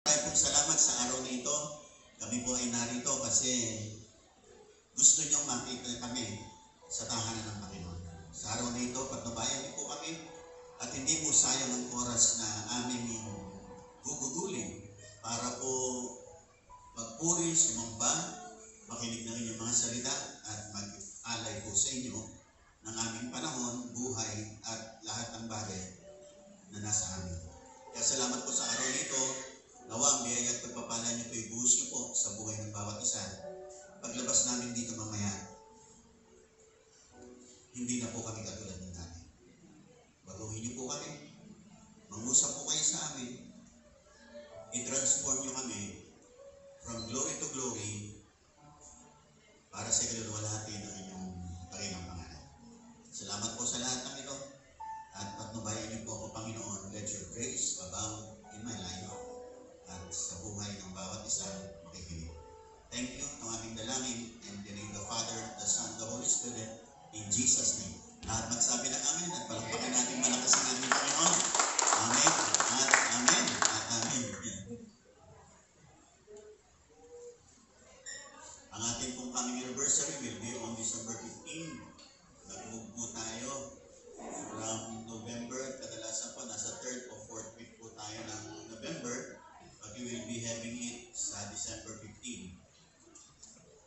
Maraming salamat sa araw na ito. Kami po ay narito kasi gusto niyong makita kami sa tahanan ng Panginoon. Sa araw na ito, patnubayan niyo po kami at hindi po sayang ang oras na aming gugugulin para po magpuri, sumamba, makinig na inyong mga salita at mag-alay po sa inyo ng aming panahon, buhay at lahat ng bagay na nasa amin. Kaya salamat po sa araw na ito. Nawa ang biyaya at pagpapala niyo po, ibuhos niyo po sa buhay ng bawat isa. Paglabas namin dito mamaya, hindi na po kami katulad ng dati. Baguhin niyo po kami. Mangusap po kayo sa amin. I-transform niyo kami from glory to glory para sa kaluluwalhati ng inyong Panginoong pangalan. Salamat po sa lahat ng ito. At patnubayan niyo po ako, Panginoon. Let your grace abound in my life at sa buhay ng bawat isang makikinig. Thank you. Ang aming dalangin in the name of the Father, the Son, the Holy Spirit, in Jesus' name. Lahat magsabi ng amen at palakpakan natin malakas ang aming Panginoon. Amen at amen at amen. Ang ating pong coming anniversary will be on December 15. Nag-move po tayo from November. Kadalasan po nasa 3rd o 4th week po tayo ng November. But we will be having it sa December 15.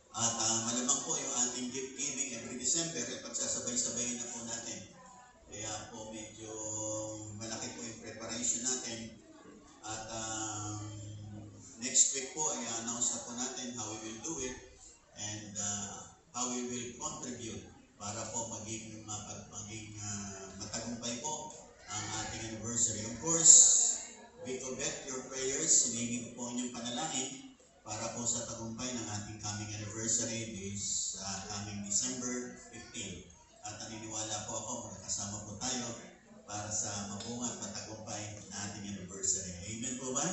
At malamang po yung ating gift giving every December ay pagsasabay-sabayin na po natin. Kaya po medyo malaki po yung preparation natin. At next week po ay announce na po natin how we will do it and how we will contribute para po maging matagumpay po ang ating anniversary. Of course, we covet your prayers, sinigin po inyong panalangin para po sa tagumpay ng ating coming anniversary this coming December 15. At naniniwala po ako, magkasama po tayo para sa mabunga at matagumpay na ating anniversary. Amen po ba?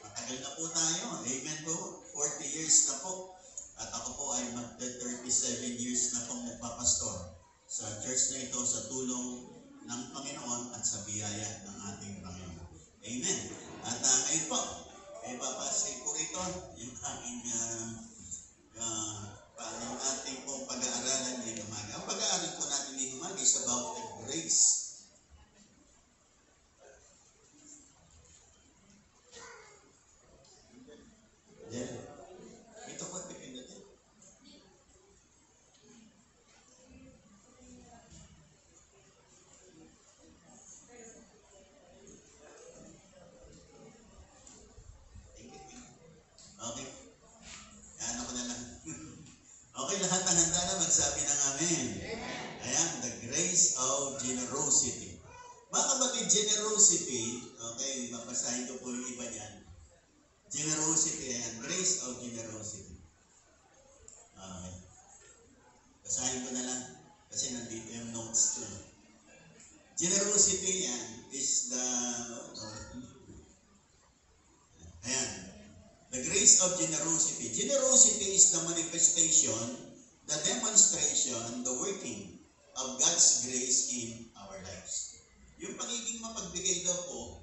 Matagal na po tayo. Amen po. 40 years na po. At ako po ay mag-37 years na pong nagpapastor sa church na ito sa tulong ng Panginoon at sa biyaya ng ating Panginoon. Amen. At ngayon po, ay papasay po rito yung aming yung ating pong pag-aaralan ngayong umaga. Ang pag-aaral po natin ngayong umaga is about the grace. Ito po, pipindutin. Okay. Yan ako na lang. Okay, lahat ng handa na magsabi ng amen. Ayan, the grace of generosity. Mga kapatid, generosity, okay, mapasahin ko po yung iba niyan. Generosity, ayan, grace of generosity. Okay. Basahin ko na lang kasi nandito yung notes ko. Generosity, yan, is the, ayan, the grace of generosity. Generosity is the manifestation, the demonstration, the working of God's grace in our lives. Yung pagiging mapagbigay daw po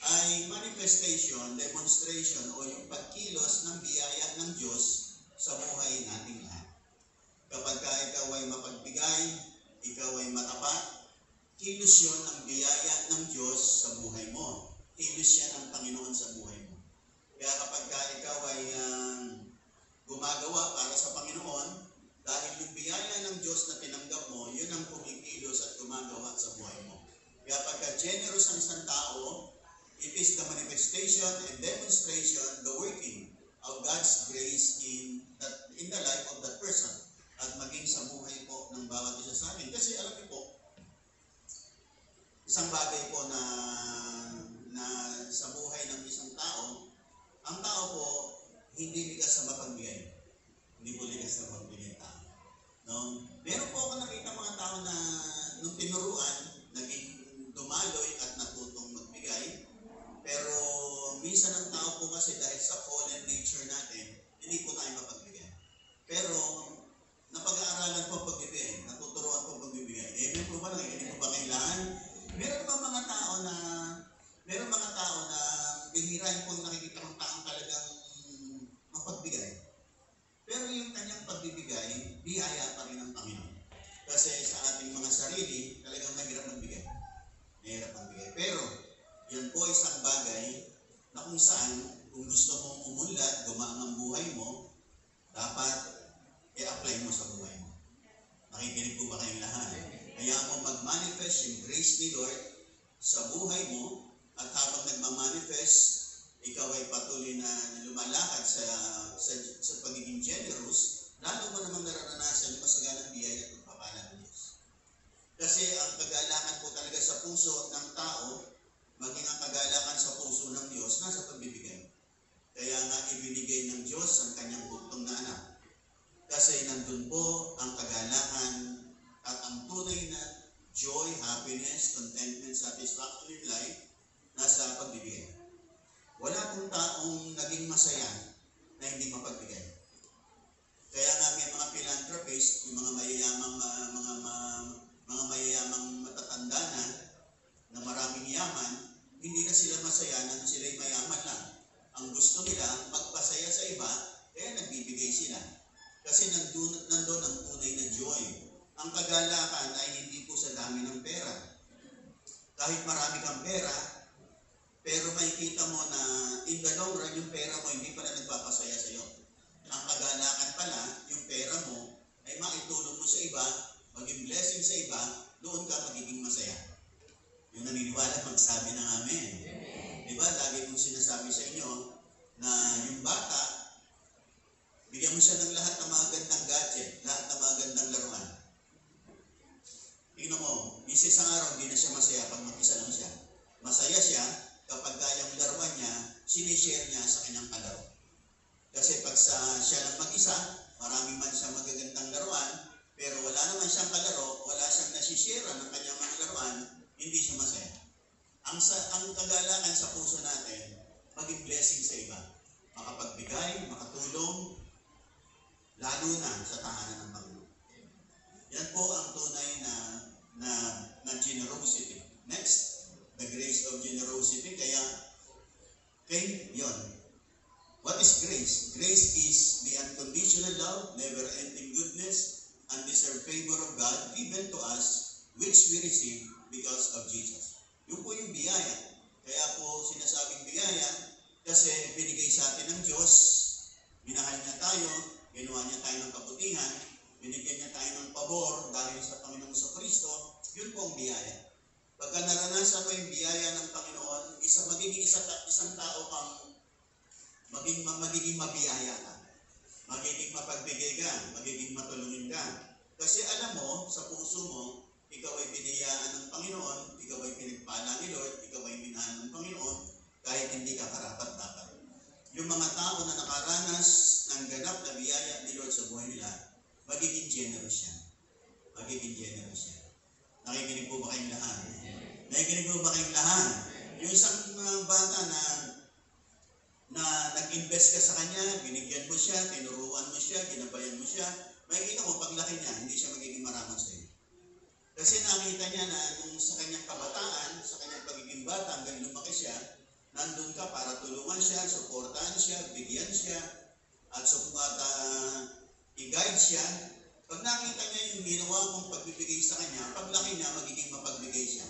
ay manifestation, demonstration, o yung pagkilos ng biyaya ng Diyos sa buhay nating lahat. Kapag ikaw ay mapagbigay, ikaw ay matapat, kilos yun ang biyaya ng Diyos sa buhay mo. Kilos yan ng Panginoon sa buhay mo. Kaya kapag ikaw ay gumagawa para sa Panginoon, dahil yung biyaya ng Diyos na tinanggap mo, yun ang kumikilos at gumagawa sa buhay mo. Kaya pagka generous ang isang tao, it is the manifestation and demonstration, the working of God's grace in the life of that person at maging sa buhay po ng bawat isa sa amin. Kasi alam niyo po, isang bagay po na sa buhay ng isang tao, ang tao po, hindi likas na mapagbigay. Hindi po likas na mapagbigay tao. No? Meron po ako nakita mga tao na nung tinuruan, naging dumaloy at natutong magbigay. Pero minsan ang tao po kasi dahil sa fallen nature natin, hindi po tayo mapagbigay. Pero napag-aaralan po pagbibigay, natuturuan po pagbibigay. Amen po ba? Hindi po ba kailangan? Meron pa mga tao na Meron mga tao na bihirain po nakikita kong taong talagang mapagbigay. Pero yung kanyang pagbibigay, biyaya pa rin ng Panginoon. Kasi sa ating mga sarili, talagang mahirap magbigay. Mahirap magbigay. Pero, yan po isang bagay na kung saan, kung gusto mong umunlad, gumaan ang buhay mo, dapat i-apply mo sa buhay mo. Nakikinig po ba kayong lahat? Kaya mo mag-manifest yung grace ni Lord sa buhay mo, at habang nagmamanifest, ikaw ay patuloy na lumalakad sa pagiging generous, lalo mo namang nararanasan yung masaganang biyaya at pagpapala ng Diyos. Kasi ang kagalakan po talaga sa puso ng tao, maging ang kagalakan sa puso ng Diyos, nasa pagbibigay. Kaya nga ibinigay ng Diyos ang kanyang buktong na anak. Kasi nandun po ang kagalakan at ang tunay na joy, happiness, contentment, satisfaction in life, nasa pagbibigay. Wala pong taong naging masaya na hindi mapagbigay. Kaya nga may mga philanthropist, yung mga mayayamang matatanda na maraming yaman, hindi na sila masaya na sila'y mayaman lang. Ang gusto nila, magpasaya sa iba, kaya nagbibigay sila. Kasi nandun ang tunay na joy. Ang kagalakan ay hindi po sa dami ng pera. Kahit marami kang pera, pero makikita mo na in the long run, yung pera mo hindi pala nagpapasaya sa iyo. Ang kagalakan pala, yung pera mo ay maitulong mo sa iba, maging blessing sa iba, doon ka magiging masaya. Yung naniniwala, magsabi ng amen. Diba, lagi kong sinasabi sa inyo na yung bata, bigyan mo siya ng lahat ng mga gandang gadget, lahat ng mga gandang laruan. Tingnan mo, isang araw, hindi na siya masaya pag mag-isa lang siya. Masaya siya kapag yung laruan niya, sinishare niya sa kanyang kalaro. Kasi pag siya lang mag-isa, marami man siya magagandang laruan, pero wala naman siyang kalaro, wala siyang nasishare ng kanyang mga laruan, hindi siya masaya. Ang kagalakan sa puso natin, maging blessing sa iba. Makapagbigay, makatulong, lalo na sa tahanan ng Panginoon. Yan po ang tunay na generosity. Next, the grace of generosity. Yun. What is grace? Grace is the unconditional love, never-ending goodness, undeserved favor of God given to us, which we receive because of Jesus. Yun po yung biyaya. Kaya po sinasabing biyaya kasi binigay sa atin ng Diyos, minahal niya tayo, ginawa niya tayo ng kabutihan, binigyan niya tayo ng pabor dahil sa Panginoong Kristo, yun po ang biyaya. Pagka naranasan mo yung biyaya ng Panginoon, magiging isang tao kang magiging mabiyaya ka. Magiging mapagbigay ka, magiging matulungin ka. Kasi alam mo, sa puso mo, ikaw ay biniyaan ng Panginoon, ikaw ay pinagpala ni Lord, ikaw ay minahal ng Panginoon, kahit hindi ka karapat-dapat. Yung mga tao na nakaranas ng ganap na biyaya ni Lord sa buhay nila, magiging generous yan. Magiging generous yan. Nakikinig po ba kayong lahat? Nakikinig po ba kayong lahat? Yung isang bata na nag-invest ka sa kanya, binigyan mo siya, tinuruan mo siya, ginabayan mo siya, makikita mo, paglaki niya, hindi siya magiging maraming sa iyo. Kasi nakita niya na nung sa kanyang kabataan, sa kanyang pagiging bata, hanggang lumaki siya, nandun ka para tulungan siya, suportahan siya, bigyan siya, at i-guide siya. Pag nakita niya yung ginawa mong pagbibigay sa kanya, paglaki niya, magiging mapagbigay siya.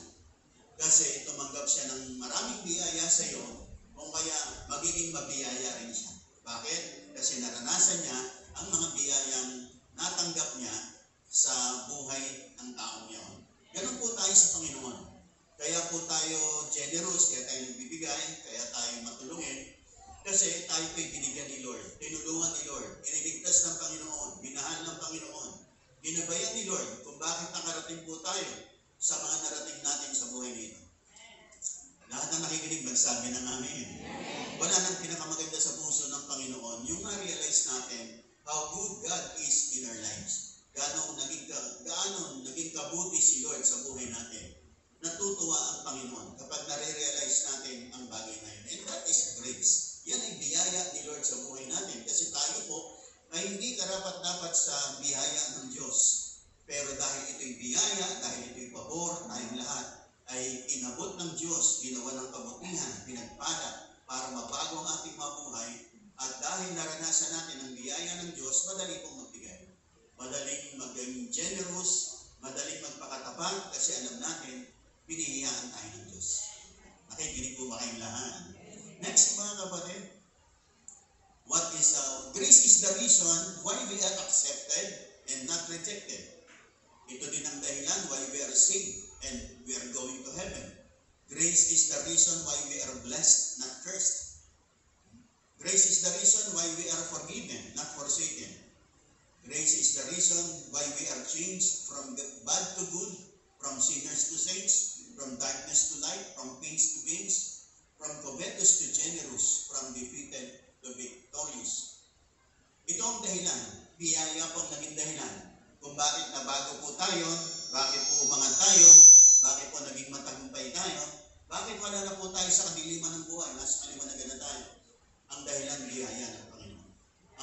Kasi tumanggap siya ng maraming biyaya sa iyo, o kaya magiging mabiyaya rin siya. Bakit? Kasi naranasan niya ang mga biyayang natanggap niya sa buhay ng taong yun. Ganun po tayo sa Panginoon. Kaya po tayo generous, kaya tayo nagbibigay, kaya tayo matulungin. Kasi tayo po'y binigyan ni Lord, tinulungan ni Lord, iniligtas ng Panginoon, minahal ng Panginoon, ginabayan ni Lord kung bakit nakarating po tayo sa mga narating natin sa buhay nito. Lahat na nakikinig, magsabi ng amen. Wala nang pinakamaganda sa puso ng Panginoon, yung na-realize natin how good God is in our lives. Gaano naging kabuti si Lord sa buhay natin. Natutuwa ang Panginoon kapag nare-realize natin ang bagay na yun. And that is grace. Yan ay biyaya ni Lord sa buhay natin. Kasi tayo po ay hindi karapat-dapat sa biyaya ng Diyos. Pero dahil ito'y biyaya, dahil ito'y pabor, tayong lahat ay inabot ng Diyos, ginawa ng kabutihan, pinagpala para mabago ang ating mabuhay. At dahil naranasan natin ang biyaya ng Diyos, madali pong magbigay. Madaling maging generous, madaling magpakatapat kasi alam natin, pinihiyaan tayo ng Diyos. Nakikinig po ba kayong lahat? Next mga kapatid, grace is the reason why we are accepted and not rejected. Ito din ang dahilan why we are saved and we are going to heaven. Grace is the reason why we are blessed, not cursed. Grace is the reason why we are forgiven, not forsaken. Grace is the reason why we are changed from bad to good, from sinners to saints, from darkness to light, from pains to gains, from covetous to generous, from defeated to victorious. Ito ang dahilan, biyaya po ang naging dahilan kung bakit nabago po tayo, bakit po umangat tayo, bakit po naging matagumpay tayo, bakit wala na po tayo sa kadiliman ng buhay, nasa kaliwanagan na tayo. Ang dahilan, biyaya ng Panginoon.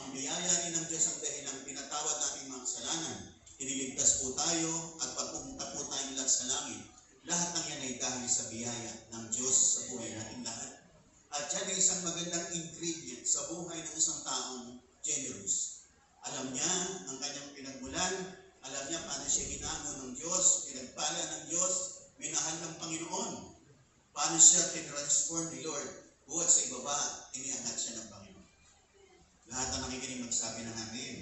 Ang biyaya rin ng Diyos ang dahilan, pinatawad natin mga kasalanan, iniligtas po tayo at pagpunta po tayong lahat sa langit. Lahat ng yan ay dahil sa biyaya ng Diyos sa buhay natin lahat. At yan ay isang magandang ingredient sa buhay ng isang taong generous. Alam niya ang kanyang pinagmulan, alam niya paano siya ginamo ng Diyos, pinagpala ng Diyos, minahal ng Panginoon. Paano siya tinransform ni Lord, buhat sa ibaba, iniangat siya ng Panginoon. Lahat na nakikinig magsabi ng amen.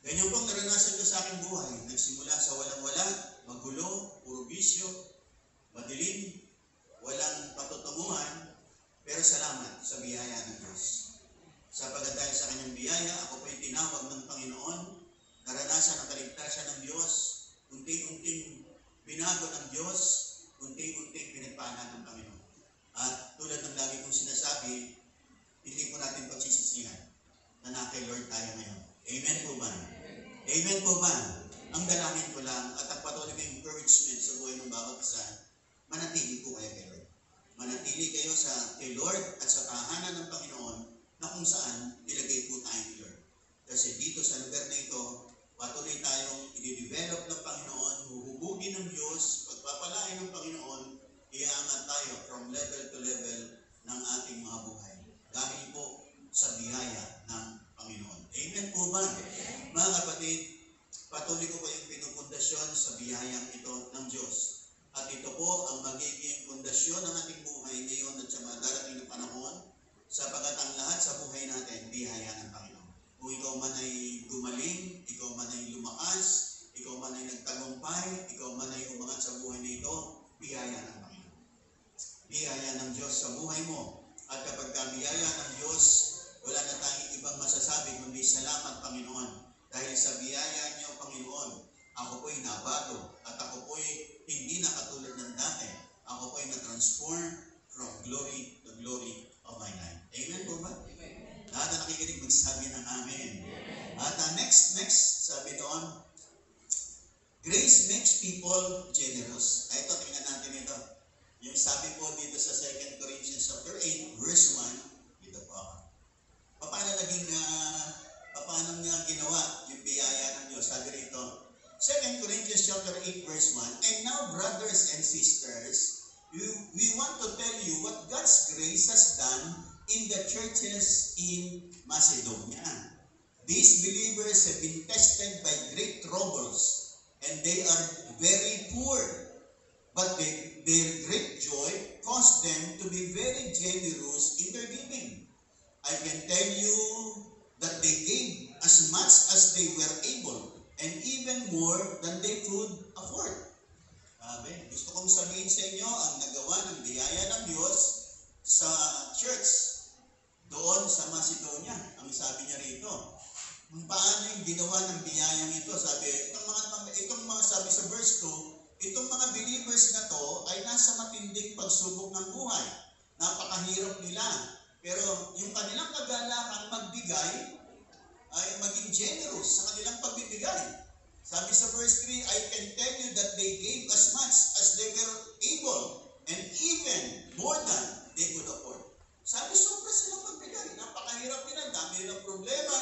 Ganyan pong naranasan ko sa aking buhay. Nagsimula sa walang-wala, magulo, puro bisyo, madilim, walang patutunguhan, pero salamat sa biyaya ng Diyos. Sapagat dahil sa kanyang biyaya, ako po'y tinawag ng Panginoon, naranasan ang kaligtasan ng Diyos, unti-unting binago ng Diyos, unti-unting pinagpala ng Panginoon. At tulad ng lagi kong sinasabi, hindi po natin pagsisisihan na naka Lord tayo ngayon. Amen po ba? Amen po ba? Ang dalangin ko lang at ang patuloy na encouragement sa buhay ng bawat isa, manatili po kayo kay Lord. Manatili kayo kay Lord at sa tahanan ng Panginoon na kung saan nilagay po tayo ni Lord. Kasi dito sa lugar na ito, patuloy tayong i-develop ng Panginoon, huhubugin ng Diyos, pagpapalain ng Panginoon, iaangat tayo from level to level ng ating mga buhay. Dahil po sa biyaya ng Panginoon. Amen po ba? Mga kapatid, patuloy ko kayong pinupundasyon sa biyayang ito ng Diyos. At ito po ang magiging pundasyon ng ating buhay ngayon at sa mga darating na panahon, sapagat ang lahat sa buhay natin, biyaya ng Panginoon. Kung ikaw man ay gumaling, ikaw man ay lumakas, ikaw man ay nagtagumpay, ikaw man ay umangat sa buhay na ito, biyaya ng Panginoon. Biyaya ng Diyos sa buhay mo. At kapag biyaya ng Diyos, wala na tayong ibang masasabi kundi salamat Panginoon. Dahil sa biyaya niyo Panginoon, ako po'y nabago at ako po'y hindi na katulad ng dati. Ako po'y na-transform from glory to glory of my life. Amen po ba? Amen. Lahat na nakikinig magsabi ng amen. At next, sabi doon, grace makes people generous. Ito, tingnan natin ito. Yung sabi po dito sa 2 Corinthians chapter 8, verse 1, dito po ako. Paano niya ginawa yung biyaya ng Diyos? Sabi rito, 2 Corinthians chapter 8, verse 1, and now, brothers and sisters, we want to tell you what God's grace has done in the churches in Macedonia. These believers have been tested by great troubles, and they are very poor. But their great joy caused them to be very generous in their giving. I can tell you that they gave as much as they were able, and even more than they could afford. Gusto kong sabihin sa inyo ang nagawa ng biyaya ng Diyos sa church doon sa Macedonia. Ang sabi niya rito, kung paano yung ginawa ng biyayang ito, sabi, itong mga sabi sa verse 2, itong mga believers na to ay nasa matinding pagsubok ng buhay. Napakahirap nila. Pero yung kanilang kagalakan magbigay ay maging generous sa kanilang pagbibigay. Sabi sa verse 3, I can tell you that they gave as much as they were able and even more than they could afford. Sabi, sobra silang magbigay. Napakahirap nila. Dami nilang problema.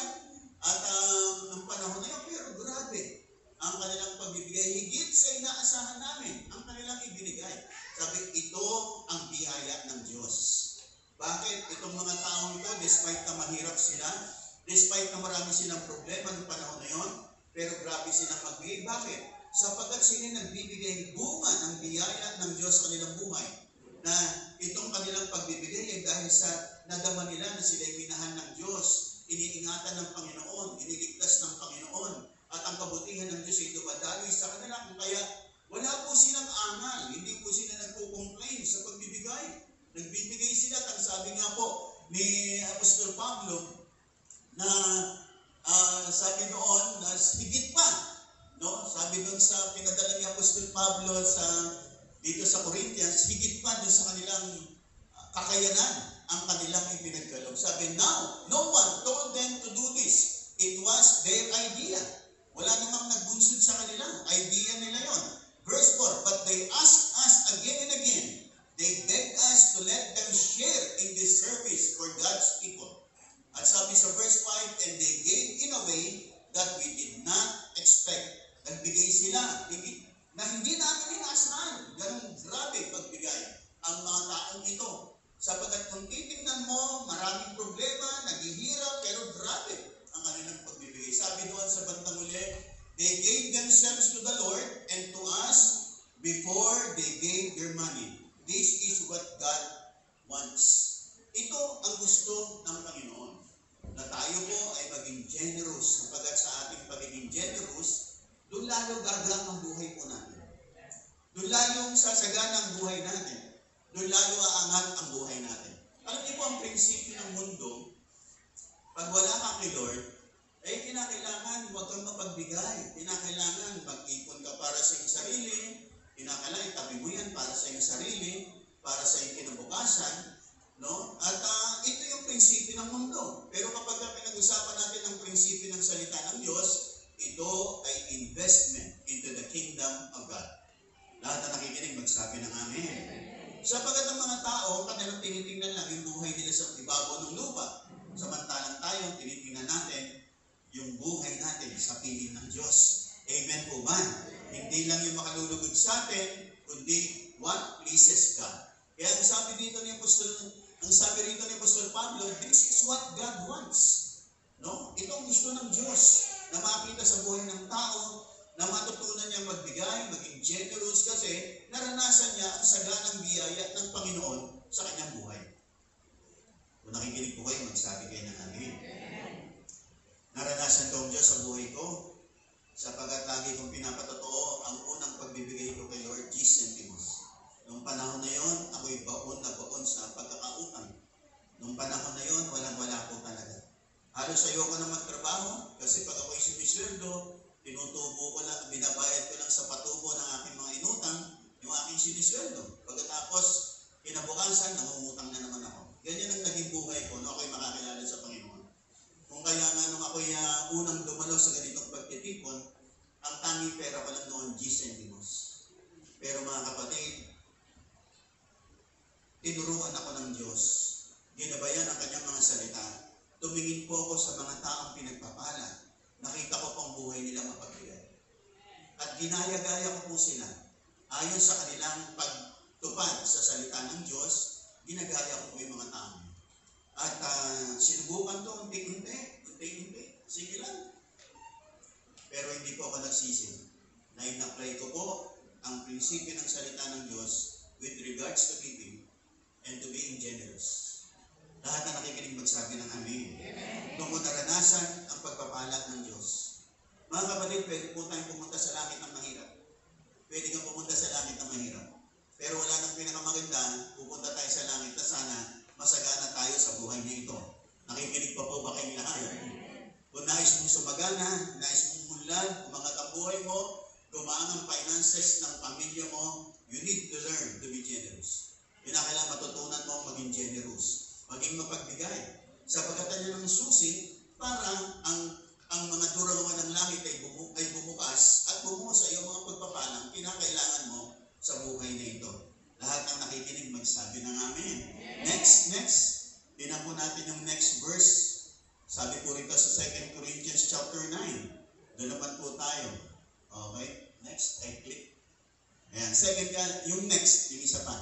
At ang panahon na yun, pero grabe ang kanilang pagbibigay. Higit sa inaasahan natin. itong mga taong ito, despite na mahirap sila, despite na marami silang problema noong panahon na yon, pero grabe silang magbigay. Bakit? Sapagkat sila nagbibigay bunga ng biyaya ng Diyos sa kanilang buhay. Na itong kanilang pagbibigay ay dahil sa nadama nila na sila'y minahan ng Diyos, iniingatan ng Panginoon, iniligtas ng Panginoon, at ang kabutihan ng Diyos ay dumadaloy sa kanila. Kaya wala po silang angal, hindi po sila nagko-complain sa pagbibigay. Nagbibigay sila, at ang sabi nga po ni Apostol Pablo, na sabi noon, na higit pa, no? Sabi doon sa pinadala ni Apostol Pablo dito sa Corinthians, higit pa doon sa kanilang kakayanan, ang kanilang ipinagkaloob. Sabi, now, no one told them to do this. It was their idea. Wala namang nagbunsod sa kanila. Idea nila yon. Verse 4, but they asked us again and again. They begged us to let them share in this service for God's people. At sabi sa verse 5, and they gave in a way that we did not expect. Nagbigay sila, na hindi namin inaasahan. Ganun grabe pagbigay ang mga taong ito. Sapagkat kung titingnan mo, maraming problema, naghihirap, pero grabe ang kanilang pagbibigay. Sabi doon sa bandang uli, they gave themselves to the Lord and to us before they gave their money. This is what God wants. Ito ang gusto ng Panginoon. Na tayo po ay maging generous. Sapagkat sa ating pagiging generous, doon lalo gagang ang buhay po natin. Doon lalong sasagana ang buhay natin. Doon lalo aangat ang buhay natin. Alam niyo po ang prinsipyo ng mundo, pag wala ka kay Lord, ay kinakailangan huwag kang mapagbigay. Kinakailangan mag-ipon ka para sa iyong sarili. Kinakailangan itabi mo yan para sa iyong sarili, para sa iyong kinabukasan. No? At ito yung prinsipyo ng mundo. Pero kapag pinag-usapan natin ang prinsipyo ng salita ng Diyos, ito ay investment into the kingdom of God. Lahat na nakikinig, magsabi ng amen. Sapagkat ang mga tao, kanilang tinitingnan lang yung buhay nila sa ibabaw ng lupa. Samantalang tayo, tinitingnan natin yung buhay natin sa piling ng Diyos. Amen po ba? Hindi lang yung makalulugod sa atin, kundi what pleases God. Kaya ang sabi rito ni Apostol Pablo, this is what God wants. No? Ito ang gusto ng Diyos na makita sa buhay ng tao, na matutunan niya magbigay, maging generous kasi naranasan niya ang saganang biyaya ng Panginoon sa kanyang buhay. Kung nakikinig po kayo, magsabi kayo ng amen. Naranasan ko ang Diyos sa buhay ko, sapagkat lagi kong pinapatotoo ang unang pagbibigay ko kay Lord, 10 centimos. Noong panahon na yon, ako'y baon na baon sa pagkakautang. Noong panahon na yon, walang-wala po talaga. Halos ayoko na magtrabaho kasi pag ako'y sinisweldo, tinutubo ko lang, binabayad ko lang sa patubo ng aking mga inutang, yung aking sinisweldo. Pagkatapos, kinabukasan, nangungutang na naman ako. Ganyan ang naging buhay ko, no? Ako'y makakilala sa Panginoon. Kung kaya nga nung ako'y unang dumalo sa ganitong pagtitipon, ang tanging pera ko lang noon, 10 centimos. Pero mga kapatid, tinuruan ako ng Diyos. Ginabayan ang kanyang mga salita. Tumingin po ako sa mga taong pinagpapala. Nakita ko pong buhay nila mapagbigay. At ginaya-gaya ko po sila. Ayon sa kanilang pagtupad sa salita ng Diyos, ginagaya ko po yung mga tao. At sinubukan to unti-unti. Sige lang. Pero hindi po ako nagsisi. Na in-apply ko po ang prinsipyo ng salita ng Diyos with regards to giving and to being generous. Lahat na nakikinig magsabi ng amen. Nung mo naranasan ang pagpapala ng Diyos. Mga kapatid, pwede po tayong pumunta sa langit ng mahirap. Pwede kang pumunta sa langit ng mahirap. Pero wala nang pinakamaganda, pupunta tayo sa langit na sana masagana tayo sa buhay na ito. Nakikinig pa po ba kayong lahat? Kung nais mong sumagana, nais mong munlad, umangat ang buhay mo, gumaan ang finances ng pamilya mo, you need to learn to be generous. Kailangan matutunan mo maging generous. Maging mapagbigay. Sapagkat yan ang susi para ang mga durangan ng langit ay bumukas at bumuo sa iyo mga pagpapalang kinakailangan mo sa buhay na ito. Lahat ng nakikinig magsabi ng amen. Next. Tingnan po natin yung next verse. Sabi po rito sa 2 Corinthians chapter 9. Doon naman po tayo. Okay? Next. I click. Ayan. Second, yung next. Yung isa pa.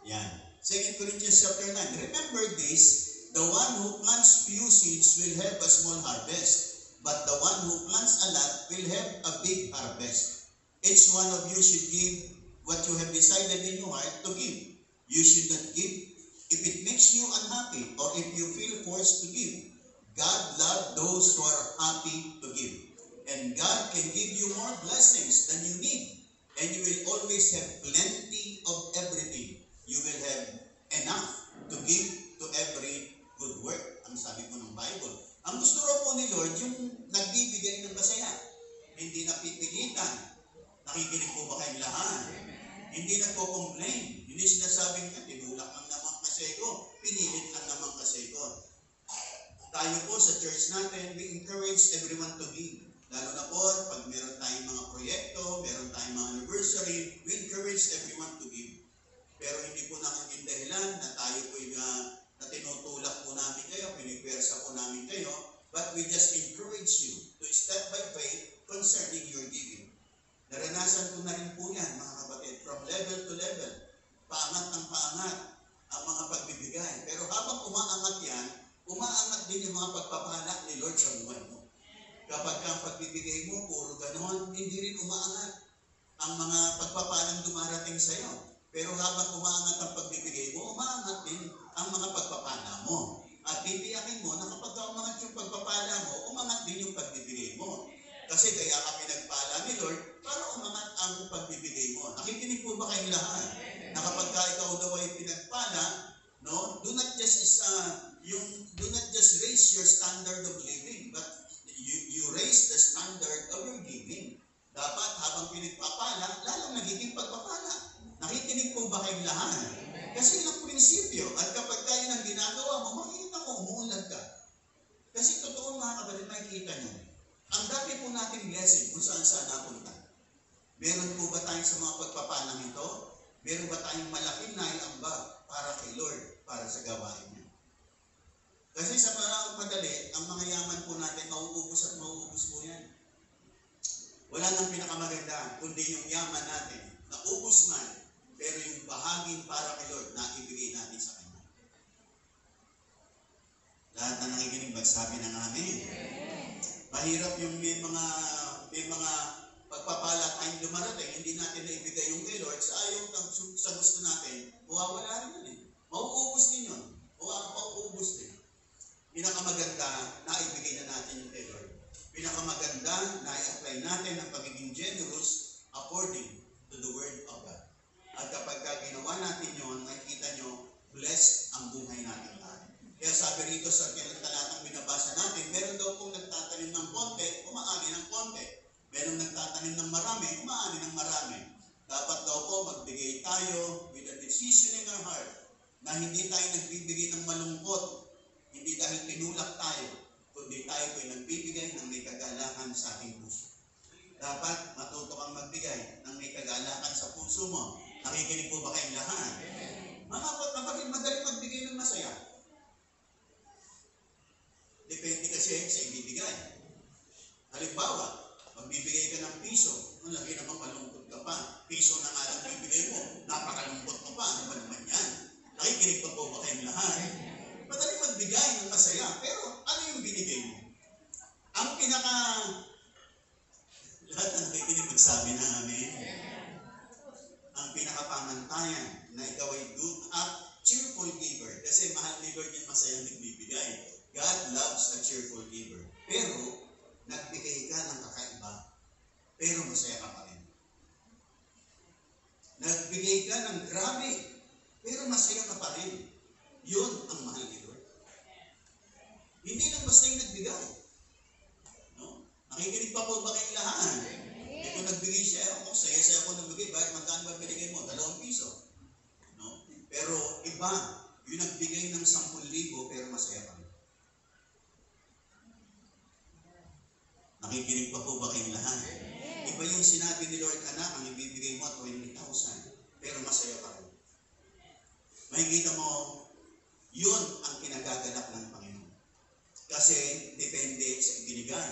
Yan. 2 Corinthians chapter 9. Remember this, the one who plants few seeds will have a small harvest, but the one who plants a lot will have a big harvest. Each one of you should give what you have decided in your heart to give. You should not give if it makes you unhappy or if you feel forced to give. God loves those who are happy to give. And God can give you more blessings than you need. And you will always have plenty of everything. You will have enough to give to every good work. Ang sabi po ng Bible. Ang gusto raw po ni Lord, yung nagbibigay ng masaya. Hindi napipilitan. Nakikinig po ba kayong lahat? Hindi nagko-complain. Hindi sinasabing, tinulak lang naman kasi ko, pinilit lang naman kasi ko. Tayo po sa church natin, we encourage everyone to give. Lalo na po, pag meron tayong mga proyekto, meron tayong mga anniversary, we encourage everyone to give. Pero hindi po namin dahilan na tayo po na tinutulak po namin kayo, pinipwersa po namin kayo, but we just encourage you to step by faith concerning your giving. Naranasan ko na rin po yan, mga kapatid, from level to level. Paangat ng paangat ang mga pagbibigay. Pero habang umaangat yan, umaangat din yung mga pagpapala ni Lord sa buhay mo. Kapag ang pagbibigay mo, puro ganon, hindi rin umaangat ang mga pagpapalang dumarating sa iyo. Pero habang umaangat ang pagbibigay mo, umaangat din ang mga pagpapala mo. At titiyakin mo na kapag umangat yung pagpapala mo, umangat din yung pagbibigay mo. Kasi kaya ka pinagpala ni Lord para umangat ang pagbibigay mo. Nakikinig po ba kayong lahat? Na kapag ikaw daw ay pinagpala, no, do not just raise your standard of living, but you raise the standard of your giving. Dapat habang pinagpapala, lalong nagiging pagpapala. Nakikinig po ba kayong lahat? Kasi yun ang prinsipyo. At kapag tayo nang ginagawa mo, makikita mo, umuunlad ka. Kasi totoo mga kapatid, makikita nyo. Ang dami po nating blessing kung saan napunta. Meron po ba tayong sa mga pagpapalang ito? Meron ba tayong malaking naiambag para kay Lord, para sa gawain niya? Kasi sa parang madali, ang mga yaman po natin, mauubos at mauubos po yan. Wala nang pinakamaganda, kundi yung yaman natin, naubos man, pero yung bahaging para kay Lord, na ibigay natin sa Kanya. Lahat na nakikinig, magsabi ng amen. Mahirap yung may mga pagpapala tayong dumarating, hindi natin naibigay yung kay Lord, sa ayaw sa gusto natin, mawawala rin yun eh. Mauubos din yun. Mauubos din. Pinakamaganda, naibigay na natin yung kay Lord. Pinakamaganda, na-apply natin ang pagiging generous according to the Word of God. At kapag ginawa natin yun, makikita nyo, blessed ang buhay natin lahat. Kaya sabi rito sa talatang binabasa natin, meron daw pong nagtatanim ng konti, umaani ng konti. Meron nagtatanim ng marami, umaani ng marami. Dapat daw po magbigay tayo with a decision in our heart na hindi tayo nagbibigay ng malungkot, hindi dahil tinulak tayo, kundi tayo po'y nagbibigay ng may kagalakan sa ating puso. Dapat matuto kang magbigay ng may kagalakan sa puso mo. Nakikinig po ba kayong lahat? Mga kapatid, madali magbigay ng masaya. Depende kasi sa ibibigay. Halimbawa, magbibigay ka ng piso, malaki naman malungkot ka pa. Piso na nga lang bibigay mo, napakalungkot mo pa. Ano ba naman yan? Nakikinig pa po ba kayong lahat? Madali magbigay ng masaya, pero ano yung binigay mo? Ang lahat na nakikinig magsabi na amen. Ang pinakapamantayan na ikaw ay good at cheerful giver. Kasi mahal ni Lord yung masayang nagbibigay. God loves a cheerful giver. Pero, nagbigay ka ng kakaiba. Pero masaya ka pa rin. Nagbigay ka ng grabe. Pero masaya ka pa rin. Yun ang mahal ni Lord. Hindi lang basta yung nagbigay. No? Nakikinig pa po ba kayong lahat? Kung nagbigay siya, ako, saya-saya ako nagbigay. Bakit magkano ba binigay mo? 2 piso. No? Pero iba, yung nagbigay ng 10,000 pero masaya pa rin. Nakikinig pa po ba kayong lahat? Iba yung sinabi ni Lord, anak, ang ibibigay mo 20,000 pero masaya pa rin. Makikita mo, yun ang kinagagalak ng Panginoon. Kasi depende sa ibinigay.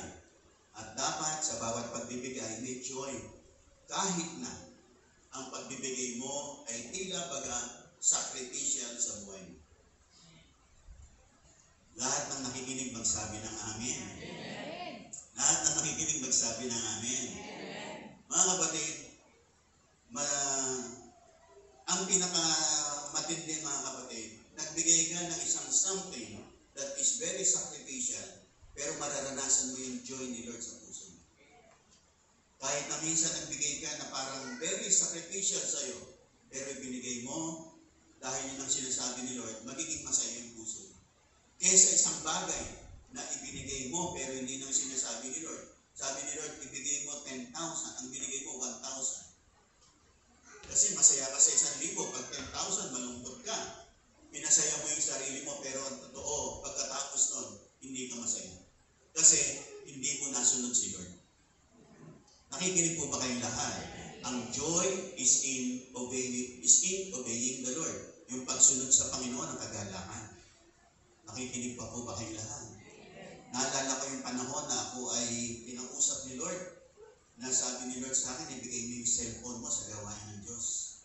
At dapat sa bawat pagbibigay may joy. Kahit na ang pagbibigay mo ay tila baga sacrificial sa buhay mo. Lahat ng nakikinig magsabi ng amen. Lahat ng nakikinig magsabi ng amen. Mga kapatid, ang pinakamatindi mga kapatid, nagbigay ka ng isang something that is very sacrificial, pero mararanasan mo yung joy ni Lord sa puso mo. Kahit na minsan nagbigay ka na parang very sacrificial sa'yo, pero ibinigay mo dahil yun ang sinasabi ni Lord, magiging masaya yung puso mo. Kesa isang bagay na ibinigay mo pero hindi nang sinasabi ni Lord. Sabi ni Lord, ibigay mo 10,000, ang binigay mo 1,000. Kasi masaya ka sa 1,000, pag 10,000, malungkot ka. Pinasaya mo yung sarili mo, pero ang totoo, pagkatapos nun, hindi ka masaya. Kasi hindi mo nasunod si Lord. Nakikinig po ba kayong lahat? Ang joy is in obeying the Lord. Yung pagsunod sa Panginoon ang kagalakan. Nakikinig pa po ba kayong lahat? Naalala ko yung panahon na ako ay pinag-usap ni Lord, na sabi ni Lord sa akin, ibigay mo yung cellphone mo sa gawain ng Diyos.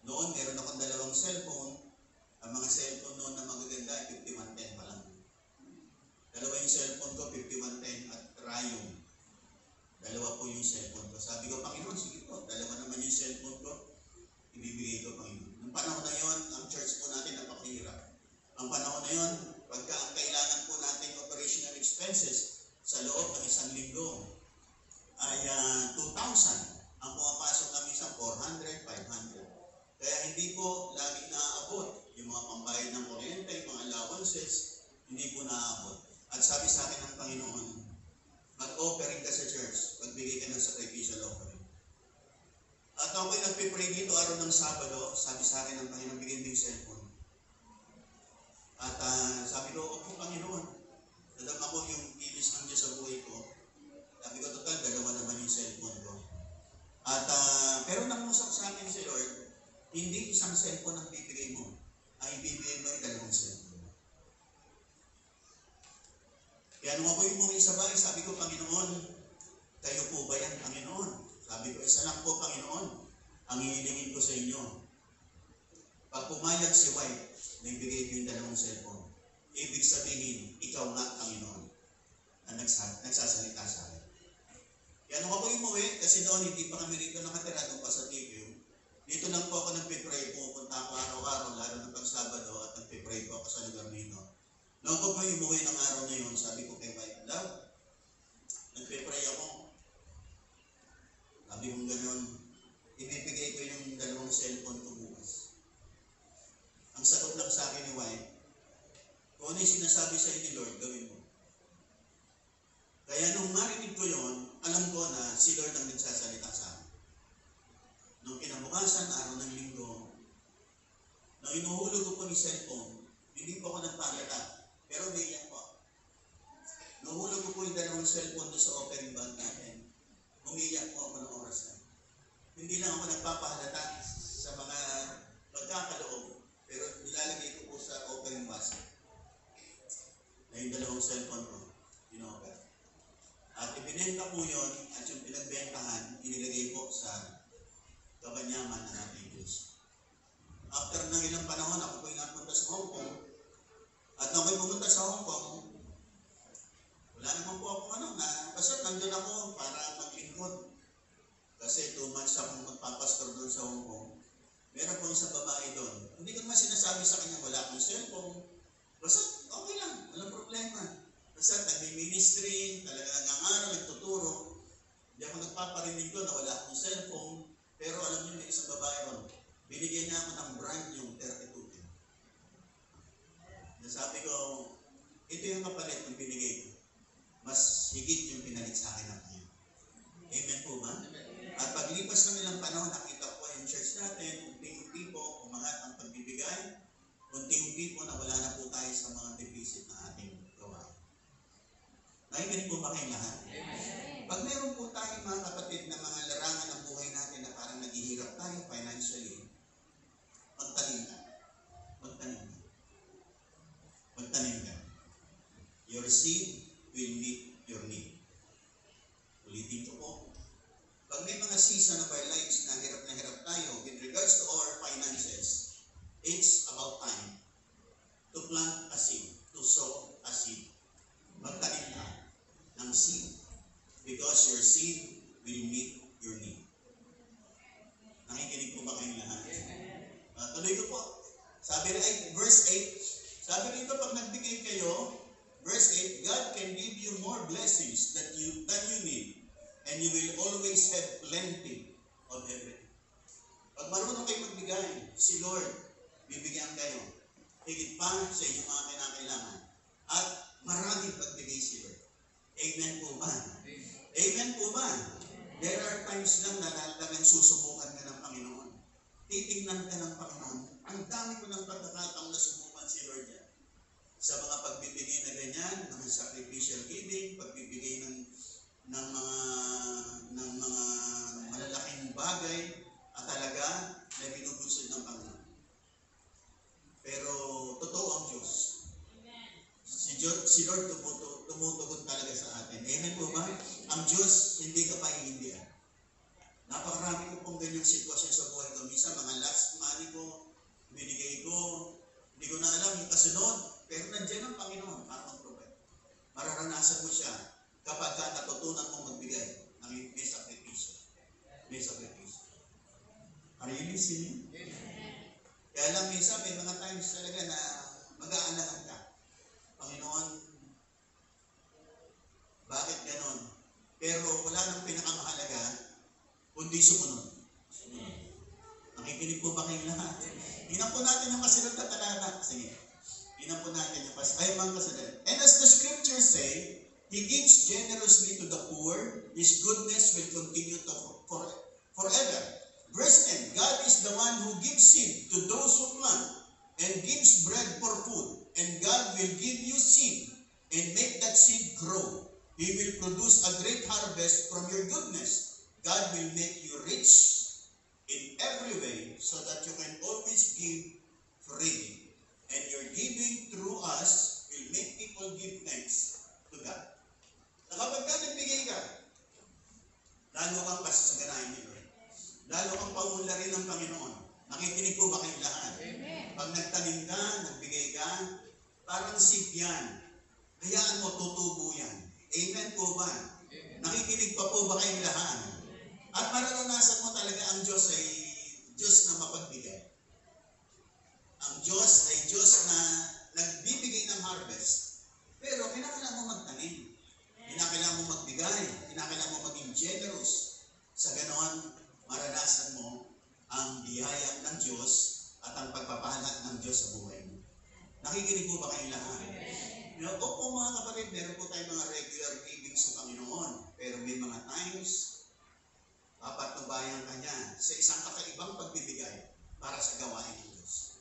Noon, meron akong 2 cellphone. Ang mga cellphone noon na magaganda ay 5110 pa lang. 2 yung cellphone ko, 5110 at Rayong. 2 po yung cellphone ko. Sabi ko, Panginoon, sige po, 2 naman yung cellphone ko, ibibigay ko, Panginoon. Noong panahon na yon, ang church po natin napakahirap. Ang panahon na yon, pagka ang kailangan po natin operational expenses sa loob ng 1 linggo ay 2,000. Ang pumapasok kami sa 400, 500. Kaya hindi po laging naaabot. Yung mga pambayad ng kuryente, yung mga allowances, hindi po naaabot. At sabi sa akin ng Panginoon, mag-offering ka sa church, magbigay ka ng sacrificial offering. At ako'y nagpipray dito araw ng Sabado, sabi sa akin ng Panginoon, bigyan mo yung cellphone. At sabi ko, opo Panginoon, nadama ko yung kilos ng Diyos sa buhay ko. Sabi ko, total, 2 naman yung cellphone ko. At pero nangusap sa akin si Lord, hindi isang cellphone ang bibigay mo, ay bibigay mo yung 2 cellphone. Kaya nung ako'y umuwi sa bahay, sabi ko, Panginoon, kayo po ba yan, Panginoon? Sabi ko, isa lang po, Panginoon, ang hihilingin ko sa inyo. Pag pumayag si White, nagbigay ko yung 2 cellphone. Ibig sabihin, ikaw nga, Panginoon, na nagsasalita sa akin. Kaya nung ako'y umuwi, kasi noon hindi pa kami rito nakatira, doon pa sa TQ. Dito lang po ako nagpipray, pupunta ako araw-araw, lalo ng pag-Sabado, at nagpipray po ako sa lugar nito. Noong ko po umuwi ng araw na yun, sabi ko kay White, Love, nagpipray ako. Sabi kong gano'n, ibibigay ko yung 2 cellphone ko bukas. Ang sagot lang sa akin ni White, kung ano yung sinasabi sa ni Lord, gawin mo. Kaya nung marinig ko yon, alam ko na si Lord ang nagsasalita sa akin. Nung kinabukasan, araw ng linggo, nung inuhulog ko po ni cellphone, hindi po ako nagpalata, pero umiiyak po. Nuhulog ko po yung 2 cellphone doon sa offering bag natin. Umiiyak po ako ng oras na. Hindi lang ako nagpapahalata sa mga pagkakaloob, pero nilalagay ko po sa offering basket na yung 2 cellphone ko, in-offer. At ibinenta po yun, at yung pinagbentahan, inilagay po sa kabanyaman ng ating Diyos. After ng ilang panahon, ako po'y napunta sa Hong Kong. At nung ako'y pumunta sa Hong Kong, wala naman po akong basta nandun ako para maglingkod. Kasi 2 months akong magpapastor doon sa Hong Kong. Meron pong isang babae doon. Hindi ko naman sinasabi sa kanya, wala akong cellphone. Basta okay lang, walang problema. Basta nag-ministry, talaga nag-aaral, nagtuturo. Hindi ako nagpaparinig doon na wala akong cellphone. Pero alam niyo, may isang babae ron. Binigyan niya ako ng brand yung 3210. Nasabi ko, ito yung kapalit ng binigay ko. Mas higit yung pinalit sa akin ng Panginoon. Amen po ba? At paglipas ng ilang panahon, nakita ko yung church natin, unti-unti po, umangat ang pagbibigay. Unti-unti po, nawala na po tayo sa mga deficit na ating gawain. Nakikinig po ba kayong lahat? Pag meron po tayo mga kapatid na mga larangan ng buhay natin na parang naghihirap tayo financially, magtanim ka. Magtanim ka. Magtanim ka. Your seed will meet your need. Ulitin ko po. Pag may mga season of our lives na hirap tayo with regards to our finances, because your seed will meet your need. Nakikinig po ba kayong lahat? Tuloy ko po. Sabi rin, verse 8, sabi rito, pag nagbigay kayo, verse 8, God can give you more blessings that you need, and you will always have plenty of everything. Pag marunong kayo magbigay, si Lord, bibigyan kayo. Higit pa sa inyong mga kinakailangan. At maraming pagbigay si Lord. Amen po ba? Amen po ba? There are times lang na talagang susubukan ka ng Panginoon. Titingnan ka ng Panginoon. Ang dami ko ng pagkakataong nasubukan si Lord yan. Sa mga pagbibigay na ganyan, mga sacrificial giving, pagbibigay ng mga malalaking bagay, at talaga na binubusod ng Panginoon. Pero totoo ang Diyos. Si Lord tumutugon talaga sa atin. Amen po ba? Ang Diyos, hindi ka pahihindihan. Napakarami ko pong ganyang sitwasyon sa buhay ko. Minsan, mga last money ko, binigay ko, hindi ko na alam yung kasunod, pero nandiyan ang Panginoon para mag-provide. Mararanasan mo siya kapag ka natutunan mong magbigay ng may sakripisyo. May sakripisyo. Are you listening? Kaya lang minsan, may mga times talaga na mag-aalahan ka. Panginoon, bakit ganon? Pero wala nang pinakamahalaga, kundi sumunod. Nakikinig po ba kayong lahat? Tingnan po natin yung kasunod na talata. Sige. Tingnan po natin yung mga kasunod. And as the scriptures say, He gives generously to the poor. His goodness will continue forever. Verse 10, God is the one who gives seed to those who plant and gives bread for food. And God will give you seed and make that seed grow. He will produce a great harvest from your goodness. God will make you rich in every way so that you can always give freely. And your giving through us will make people give thanks to God. Na kapag ka nagbigay ka, lalo kang pasasaganahin ni Lord. Lalo kang paunlarin ng Panginoon. Nakikinig po ba kayong lahat? Amen. Pag nagtanim ka, nagbigay ka, parang seed yan. Hayaan mo, tutubo yan. Amen po ba? Amen. Nakikinig pa po ba kayong lahat? At mararanasan mo talaga ang Diyos ay Diyos na mapagbigay. Ang Diyos ay Diyos na nagbibigay ng harvest. Pero kinakailangan mo magtanim. Kinakailangan mo magbigay. Kinakailangan mo maging generous. Sa ganoon, maranasan mo ang biyaya ng Diyos at ang pagpapala ng Diyos sa buhay mo. Nakikinig po ba kayong lahat? Opo mga kapatid, meron po tayong mga regular giving sa Panginoon. Pero may mga times, papatnubayan ka niya sa isang kakaibang pagbibigay para sa gawain ng Diyos.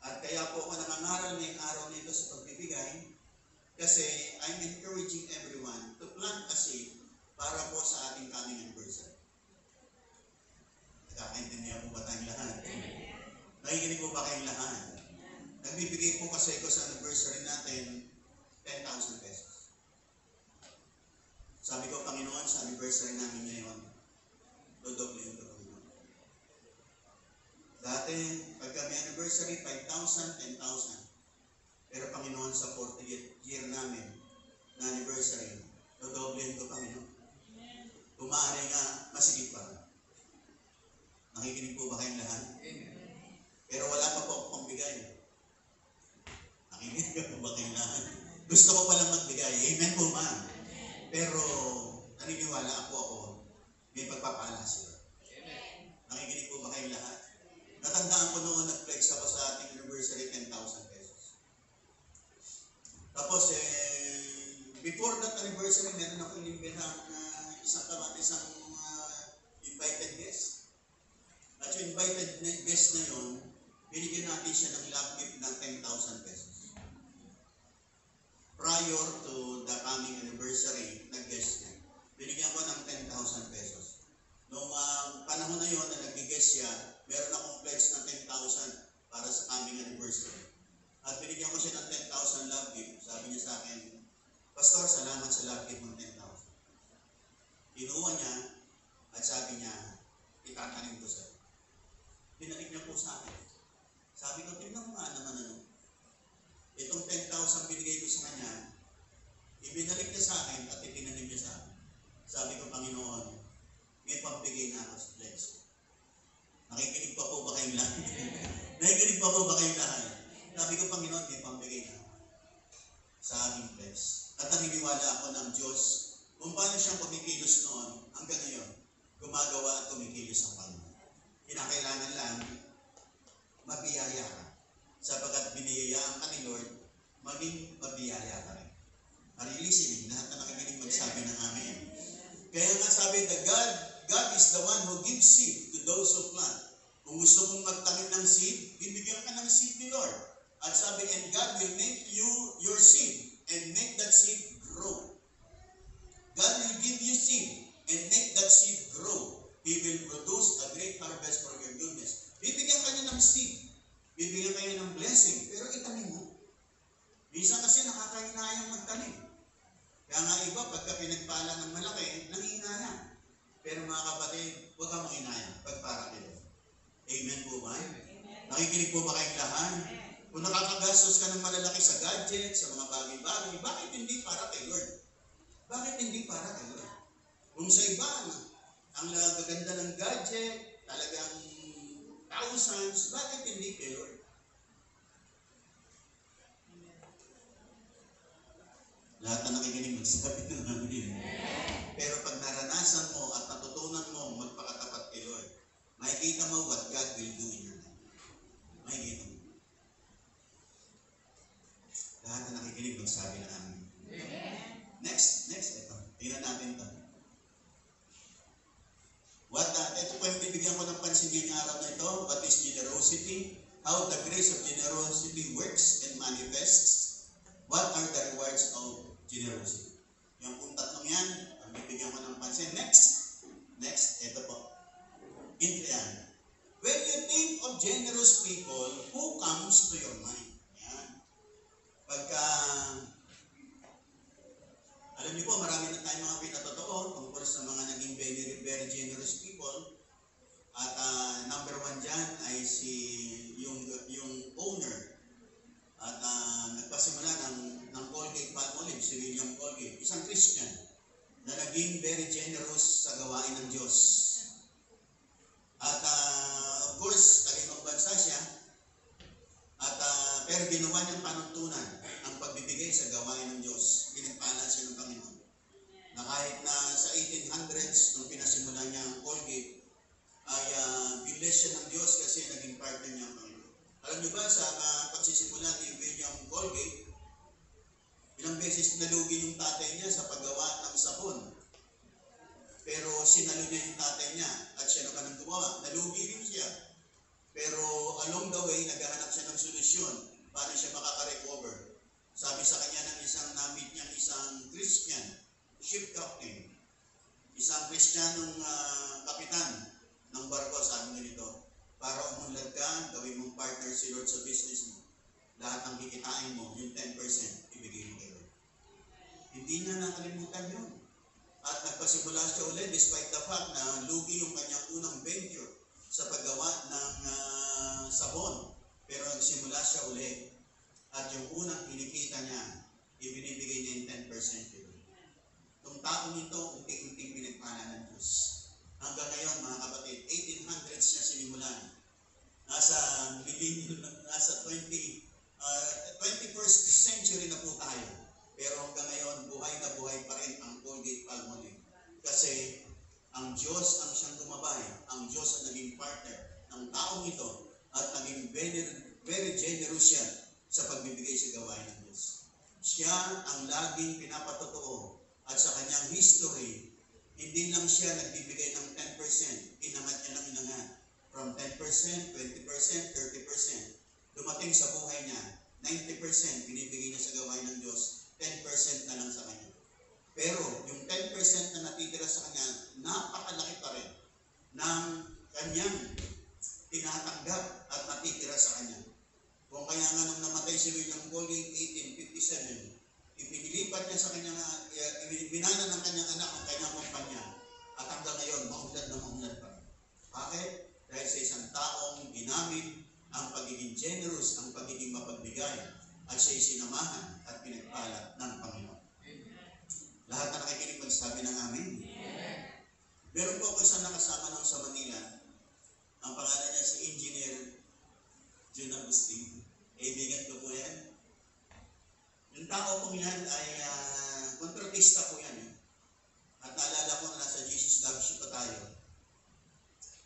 At kaya po ako nangangaral ngayong araw nito sa pagbibigay kasi I'm encouraging everyone to plant a seed para po sa ating coming anniversary. Nakakaintindihan po ba tayong lahat? Nakikinig po ba kayong lahat? Nagbibigay po kasi ko sa anniversary natin 10,000 pesos. Sabi ko, Panginoon, sa anniversary namin ngayon, dodoblihin ko, Panginoon. Dati, pag kami anniversary, 5,000, 10,000. Pero Panginoon, sa 40th year namin na anniversary, dodoblihin ko, Panginoon. Kung maaari nga, masigit pa. Nakikinig po ba kayong lahat? Pero wala pa po ako pambigay. Nakikinig po ba kayong lahat? Gusto ko palang magbigay. Amen po, ma'am. Pero naniniwala ako, may pagpapala siya. Nakikinig po ba kayong lahat? Natandaan ko noon, nag-flex ako sa ating anniversary, 10,000 pesos. Tapos, before that anniversary, meron ako inimbitahan na isang invited guest. At yung invited guest na yun, binigyan natin siya ng love gift ng 10,000 pesos. Prior to the coming anniversary, nag-guest niya. Binigyan ko ng 10,000 pesos. Noong panahon na yun na nag-guest siya, meron akong pledge ng 10,000 para sa coming anniversary. At binigyan ko siya ng 10,000 love gift. Sabi niya sa akin, Pastor, salamat sa love gift ng 10,000. Kinuha niya at sabi niya, itatanim ko sa'yo. Binalik niya po sa akin. Sabi ko, tingnan mo nga naman ano. Itong 10,000 binigay ko sa kanya, ibinalik niya sa akin at itinanim niya sa akin. Sabi ko, Panginoon, may pambigay na sa aming flesh. At naniniwala ako ng Diyos kung paano siyang kumikilos noon hanggang ngayon, gumagawa at kumikilos ang Panginoon. Kinakailangan lang mabiyaya ka. Sapagkat biniyayaan ka ni Lord, maging mabiyaya ka rin. Marilisin, lahat na nakikinig magsabi ng amen. Kaya nga sabi, God is the one who gives seed to those who plant. Kung gusto mong magtanim ng seed, bibigyan ka ng seed ni Lord. At sabi, and God will make you your seed and make that seed grow. God will give you seed and make that seed grow. He will produce a great harvest from your goodness. Bibigyan ka niya ng seed. Bibigyan kayo ng blessing. Pero itanim mo. Minsan kasi nakakahinayang magtanim. Kaya nga iba, pagka pinagpala ng malaki, nanginayang. Pero mga kapatid, huwag kang manginayang pagpara kayo. Amen po ba? Nakikinig po ba kayong lahat? Kung nakakagastos ka ng malalaki sa gadget, sa mga bagay-bagay, bakit hindi para kay Lord? Bakit hindi para kay Lord? Kung sa iba, ang gaganda ng gadget, talagang thousands, bakit hindi kay Lord? Lahat na nakikinig magsabi ng amin. Pero pag naranasan mo at natutunan mo magpakatapat kay Lord, makikita mo what God will do in your life. Makikita mo. Lahat na nakikinig magsabi ng amin. Next, ito. Tingnan natin ito. Ito po yung bibigyan ko ng pansin ngayong araw na ito. What is generosity? How the grace of generosity works and manifests. What are the rewards of generosity? Yung kung tatlong yan, ang bibigyan ko ng pansin. Next, ito po. Yan. When you think of generous people, who comes to your mind? Yan. Pagka, alam niyo po, marami na tayong mga pinatotoo tungkol sa mga naging very, very generous people. At number one dyan ay yung owner. At nagpasimula ng Colgate Palmolive, si William Colgate, isang Christian na naging very generous sa gawain ng Diyos. At of course, talimang bansa siya. At pero ginawa niyang panuntunan ang pagbibigay sa gawain ng Diyos. Pinagpala siya ng Panginoon. Na kahit na sa 1800s, nung pinasimula niya ang Colgate, ay binless siya ng Diyos kasi naging partner niya ang Panginoon. Alam niyo ba, sa pagsisimula ni William Colgate, ilang beses nalugi yung tatay niya sa paggawa ng sabon. Pero sinalo niya yung tatay niya at siya naman ang gumawa. Nalugi rin siya. Pero along the way, naghahanap siya ng solusyon para siya makaka-recover. Sabi sa kanya ng namit niyang isang Christian, ship captain, isang Kristiyanong kapitan ng barko, sabi niya nito, para umunlad ka, gawin mong partner si Lord sa business mo. Lahat ng kikitain mo, yung 10%, ibigay mo kay Lord. Hindi niya nakalimutan yun. At nagpasimula siya ulit despite the fact na lugi yung kanyang unang venture sa paggawa ng sabon. Pero nagsimula siya ulit. At yung unang kinikita niya, ibinibigay niya yung 10% yun. Itong taong ito, unti-unting pinagpala ng Diyos. Hanggang ngayon, mga kapatid, 1800s niya sinimulan. Nasa 21st century na po tayo. Pero hanggang ngayon, buhay na buhay pa rin ang Colgate Palmolive. Kasi ang Diyos ang siyang gumabay. Ang Diyos ang naging partner ng taong ito at naging very, very generous siya sa pagbibigay sa gawain ng Diyos. Siya ang laging pinapatotoo at sa kanyang history, hindi lang siya nagbibigay ng 10%, inangat niya ng inangat. From 10%, 20%, 30%. Dumating sa buhay niya, 90% binibigay niya sa gawain ng Diyos, 10% na lang sa kanya. Pero yung 10% na natitira sa kanya, napakalaki pa rin ng kanyang tinatanggap at natitira sa kanya. Kung kaya nga nung namatay si William Colgate 1857, ipinilipat niya sa kanyang, binana ng kanyang anak ang kanyang kumpanya. At hanggang ngayon, maunlad na maunlad pa. Bakit? Dahil sa isang taong ginamit ang pagiging generous, ang pagiging mapagbigay, at siya'y sinamahan at pinagpala ng Panginoon. Lahat na nakikinig magsabi ng amin. Meron po ako isang nakasama nung sa Manila. Ang pangalan niya si Engineer Jun Agustin. Kaibigan ko niyan ay kontratista po yan. At naalala ko na nasa Jesus Love Ship pa tayo.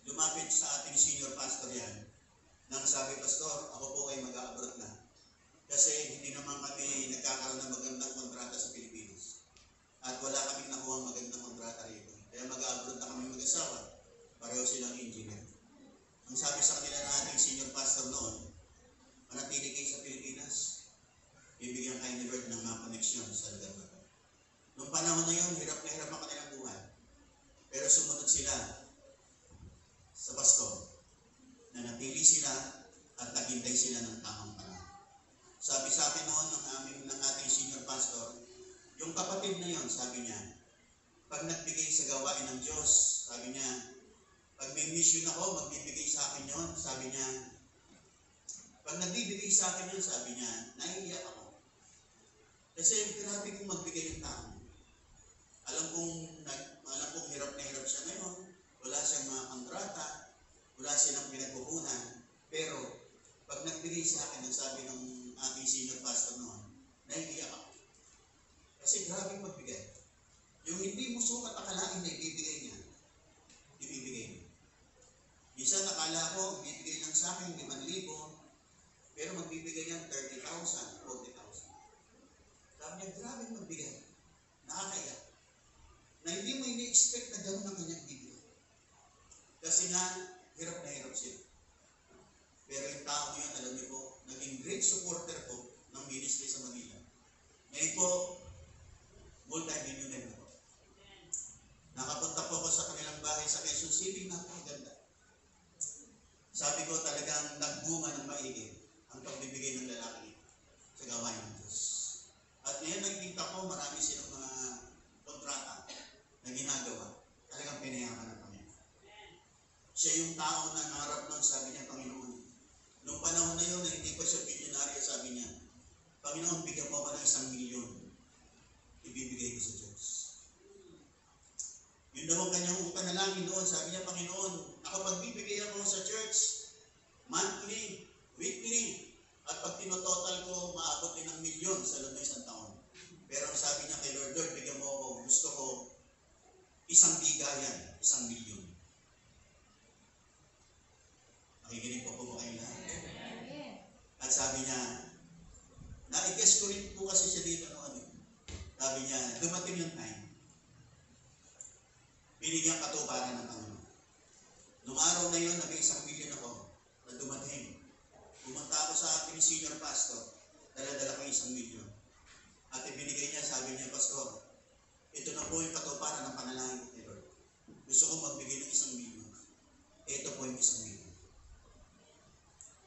Lumapit sa ating senior pastor yan. Nang sabi, Pastor, ako po ay mag-a-abroad na. Kasi hindi naman kami nagkakaroon ng magandang kontrata sa Pilipinas. At wala kaming nakuha magandang kontrata rito. Kaya mag-a-abroad na kami mag-asawa. Pareho silang engineer. Ang sabi sa kanila na ating senior pastor noon, manatili kayo sa Pilipinas. Bibigyan kayo ni Lord ng mga koneksyon sa lugar na ito. Noong panahon na yun, hirap na hirap ang kanilang buhay. Pero sumunod sila sa pastor. Nanatili sila at naghintay sila ng tamang panahon. Sabi sa akin noon ng ating senior pastor, yung kapatid na yon, sabi niya, pag nagbigay sa gawain ng Diyos, sabi niya, pag may mission ako, magbibigay sa akin yon, sabi niya, pag nagbibigay sa akin yon, sabi niya, naiiyak ako. Kasi grabe kong magbigay ng tao. Alam kong hirap na hirap siya ngayon. Wala siyang mga kontrata. Wala silang pinagkukunan. Pero, pag nagbigay sa akin, ang sabi ng ating senior pastor noon, naiiyak ako. Kasi grabe magbigay. Yung hindi mo sukat akalain na ibibigay niya, ibibigay niya. Isa nakala ko, ibibigay lang sa akin 5,000, pero magbibigay yan 30,000, 40,000. Sabi niya, grabe magbigay. Nakakaiyak. Na hindi mo ini-expect na gano'n ang kanyang bibigay. Kasi nga, hirap na hirap siya. Pero yung tao yun, alam niyo po, naging great supporter ko ng ministry sa Manila. Ngayon po, multi-millionaire na po. Nakapunta po ako sa kanilang bahay sa Quezon City, napakaganda. Sabi ko talagang nagbunga ng maigi ang pagbibigay ng lalaki sa gawain ng Diyos. At ngayon nakikita ko marami silang mga kontrata na ginagawa. Talagang pinayaman ng Panginoon. Siya yung tao na nangarap ng sabi niya, Panginoon. Noong panahon na yun, na hindi pa siya bilyonaryo, sabi niya, Panginoon, bigyan mo ako ng 1,000,000. Ibibigay ko sa Diyos. Yun daw ang kanyang panalangin noon. Sabi niya, Panginoon, ako pagbibigay ako sa church, monthly, weekly, at pag tinototal ko, maabot din ng 1,000,000 sa loob ng 1 taon. Pero ang sabi niya kay Lord, bigyan mo ako, gusto ko, 1 bigayan, 1,000,000. Nakikinig po ba kayo lahat? At sabi niya, na-guess ko rin po kasi siya dito noon. Sabi niya, dumating yung time. Binigyan katuparan ng Panginoon. Noong araw na yun, naging 1,000,000 ako na dumating. Pumunta ako sa ating senior pastor. Dala-dala ko 1,000,000. At ibinigay niya, sabi niya, Pastor, ito na po yung katuparan ng panalangin ko kay Lord. Gusto ko magbigay ng 1,000,000. Ito po yung 1,000,000.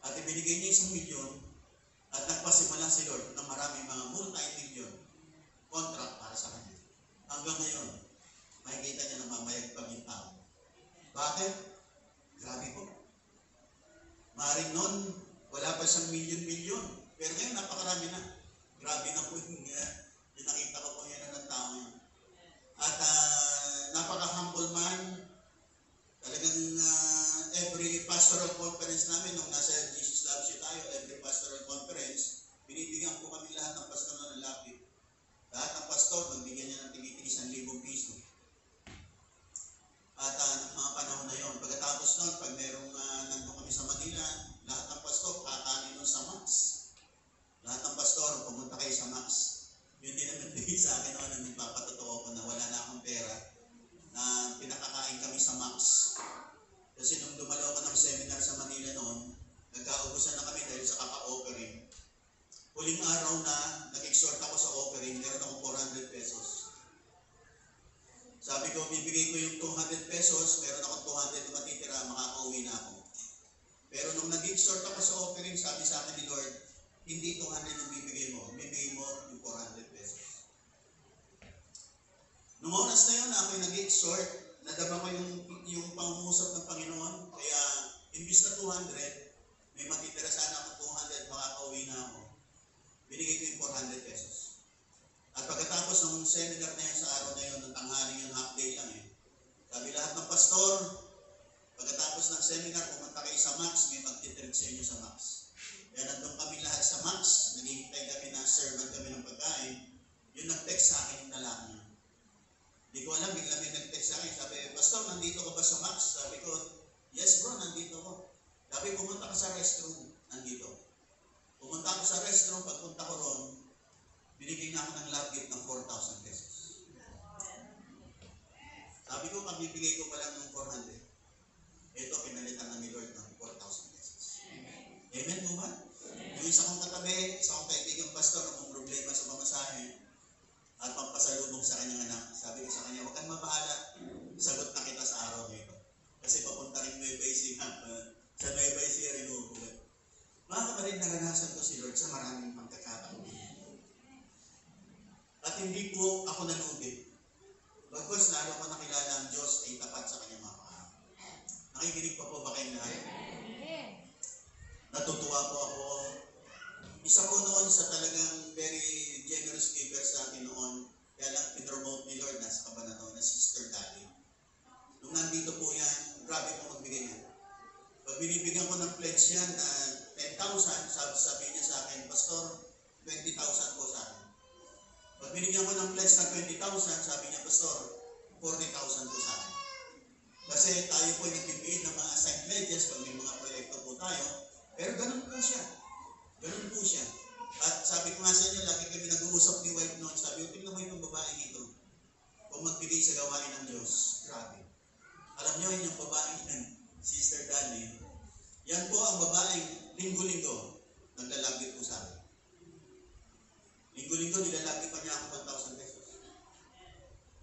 At ibinigay niya 1,000,000 at nagpasimula si Lord ng maraming mga multi-million contract para sa kanya. Hanggang ngayon, makikita niya na mamayagpag yung tao. Bakit? Grabe po. Maaaring noon, wala pa siyang milyon-milyon. Pero ngayon, napakarami na. Grabe na po yung nakita ko po yan ng tao yun. At napaka-humble man. Talagang every pastoral conference namin, nung nasa Jesus Love Ship tayo, every pastoral conference, binibigyan po kami lahat ng pastor ng lapit. Lahat ng pastor, magbigyan niya ng tigil-tigil 1,000 piso. At mga panahon na yon, pagkatapos nun, pag merong nandun kami sa Manila, lahat ng pastor, kakanin nun sa Max. Lahat ng pastor, pumunta kayo sa Max. Yun din ang nagbigay sa akin noon, nagpapatotoo ko na wala na akong pera, na pinakakain kami sa Max. Kasi nung dumalaw ko ng seminar sa Manila noon, nagkaubusan na kami dahil sa kaka-offering. Huling araw na, nag-exhort ako sa offering, meron akong 400 pesos. Sabi ko, bibigay ko yung 200 pesos, meron akong 200 na matitira, makaka-uwi na ako. Pero nung nag-exhort ako sa offering, sabi sa akin ni Lord, hindi 200 yung bibigay mo yung 400 pesos. Nung oras na yun, ako'y nag-exhort, nadama ko yung pangungusap ng Panginoon, kaya imbis na 200, may matitira sana ako 200, makaka-uwi na ako. Binigay ko yung 400 pesos. At pagkatapos ng seminar na yan sa araw na yun, ng tanghaling yun, half day lang sabi lahat ng pastor, pagkatapos ng seminar, pumunta kayo sa Max, may magtitreat sa inyo sa Max. Kaya nandun kami lahat sa Max, naghihintay kami na servant kami ng pagkain. nandito ka ba sa Max? Sabi ko, yes bro, nandito ako. Sabi, pumunta ka sa restroom. Nandito. Pumunta ako sa restroom, pagpunta ko ron, binigyan niya ako ng love gift ng 4,000 pesos. Sabi ko, pagbibigay ko pa lang ng 400. Ito, pinalitan na ni Lord ng 4,000 pesos. Amen po ba? Yung isa kong katabi, isa kong kaibigang pastor na kung problema sa pamasahe at pampasalubong sa kanyang anak. Sabi ko sa kanya, huwag kang mabahala. Sagot na kita sa araw nito. Kasi papunta rin Nueva Ecija. Sa Nueva Ecija rin uuwi. Mga kapatid, naranasan ko si Lord sa maraming pagkakataon. At hindi po ako nalugi. Bagkus, lalo ko nakilala ang Diyos ay tapat sa kanyang mga pangarap. Nakikinig pa po ba kayong lahat? Natutuwa po ako. Isa po noon sa talagang very generous giver sa akin noon. Kaya lang pinromote ni Lord na sa Kabanataw na Sister Daddy. Nung nandito po yan, grabe po magbigay niya. Pag binibigyan ko ng pledge yan na 10,000, sabi niya sa akin, Pastor, 20,000 po sa akin. Pag binigyan ko ng pledge na 20,000, sabi niya, Pastor, 40,000 po sa akin. Kasi tayo po nagbibigay ng mga assigned pledges pag may mga proyekto po tayo. Pero ganun po siya. Ganun po siya. At sabi ko nga sa inyo, lagi kami nag-uusap ni Wife noon. Sabi ko, tingnan mo yung babae ito. Kung magbigay sa gawain ng Diyos, grabe. Alam niyo yun yung babae yan, Sister Dani. Yan po ang babaeng linggo-linggo naglalagit po sa akin. Linggo-linggo nilalagit pa niya ako 1,000 pesos.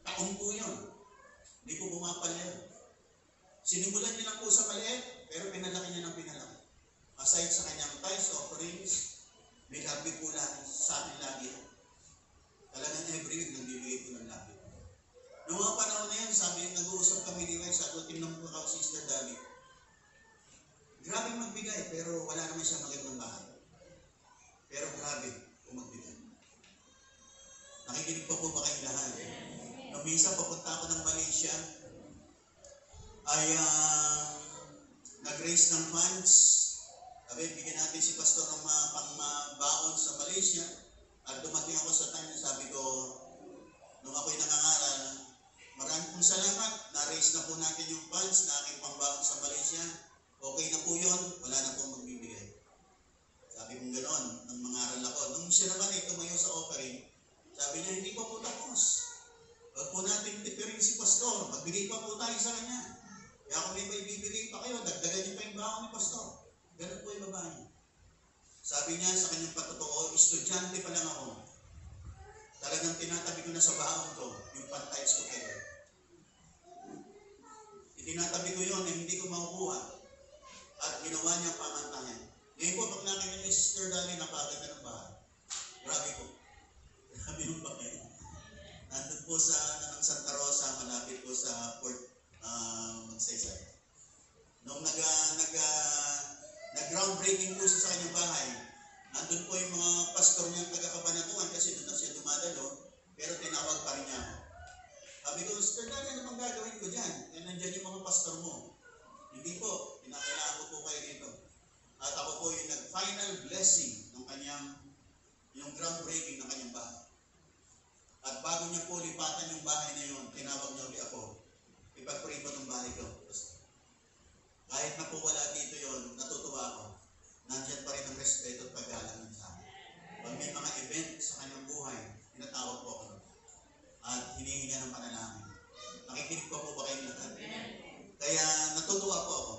Taon po yun. Hindi po bumapal yan. Sinimulan niya lang po sa maliit, pero pinalaki niya ng pinalaki. Aside sa kanyang tithes, offerings, may labit po lang sa akin lagi. Talagang every week nagbibigay po ng labit. Noong mga panahon na yan, sabi, nag-uusap kami ni Wife, sabi, tingnan mo ka, Sister Davi. Grabe magbigay, pero wala naman siya magandang bahay. Pero grabe kung magbigay. Nakikinig pa po ba kayong lahat? Nung minsan, papunta ako ng Malaysia, ay nag-raise ng funds. Sabi, bigyan natin si Pastor ng pang-baon sa Malaysia. At dumating ako sa time na sabi ko, nung ako'y nangangaral, maraming pong salamat. Na-raise na po natin yung funds na aking pang-baon sa Malaysia. Okay na po yun, wala na po magbibigay. Sabi kong gano'n, nung mangaral ako. Nung siya naman ay tumayo sa offering, sabi niya, hindi pa po tapos. Huwag po natin tipirin si Pastor. Magbigay pa po tayo sa kanya. Kaya kung may ibibigay pa kayo, dagdagan niyo pa yung baon ni Pastor. Ganun po yung babae. Sabi niya sa kanyang patotoo, estudyante pa lang ako. Talagang tinatabi ko na sa baon ko, yung pantays ko kayo. Itinatabi ko yun na hindi ko makukuha. At ginawa niya pamantayan. Ngayon po, pag nakita ni Sister Dali, napaganda ng bahay. Grabe po. Grabe yung bahay. Nandun po sa Santa Rosa, malapit po sa Port Magsaysay. Nung nag-groundbreaking po siya sa kanyang bahay, nandun po yung mga pastor niyang taga-Kabanatuan kasi doon na siya dumadalo, pero tinawag pa rin niya ako. Sabi ko, Sister Dali, ano bang gagawin ko dyan? Eh, nandyan yung mga pastor mo. Hindi po, kinakailangan ko po kayo dito. At ako po yung nag-final blessing ng kanyang, yung groundbreaking ng kanyang bahay. At bago niya po lipatan yung bahay na yun, tinawag niya ulit ako. Ipag-pray po ng bahay ko. Kahit na po wala dito yun, natutuwa ako. Nandiyan pa rin ang respeto at paggalang ng sa akin. Pag may mga event sa kanyang buhay, tinatawag po ako. At hinihinga ng panalangin. Nakikinig pa po ba kayong lahat? Kaya natutuwa po ako.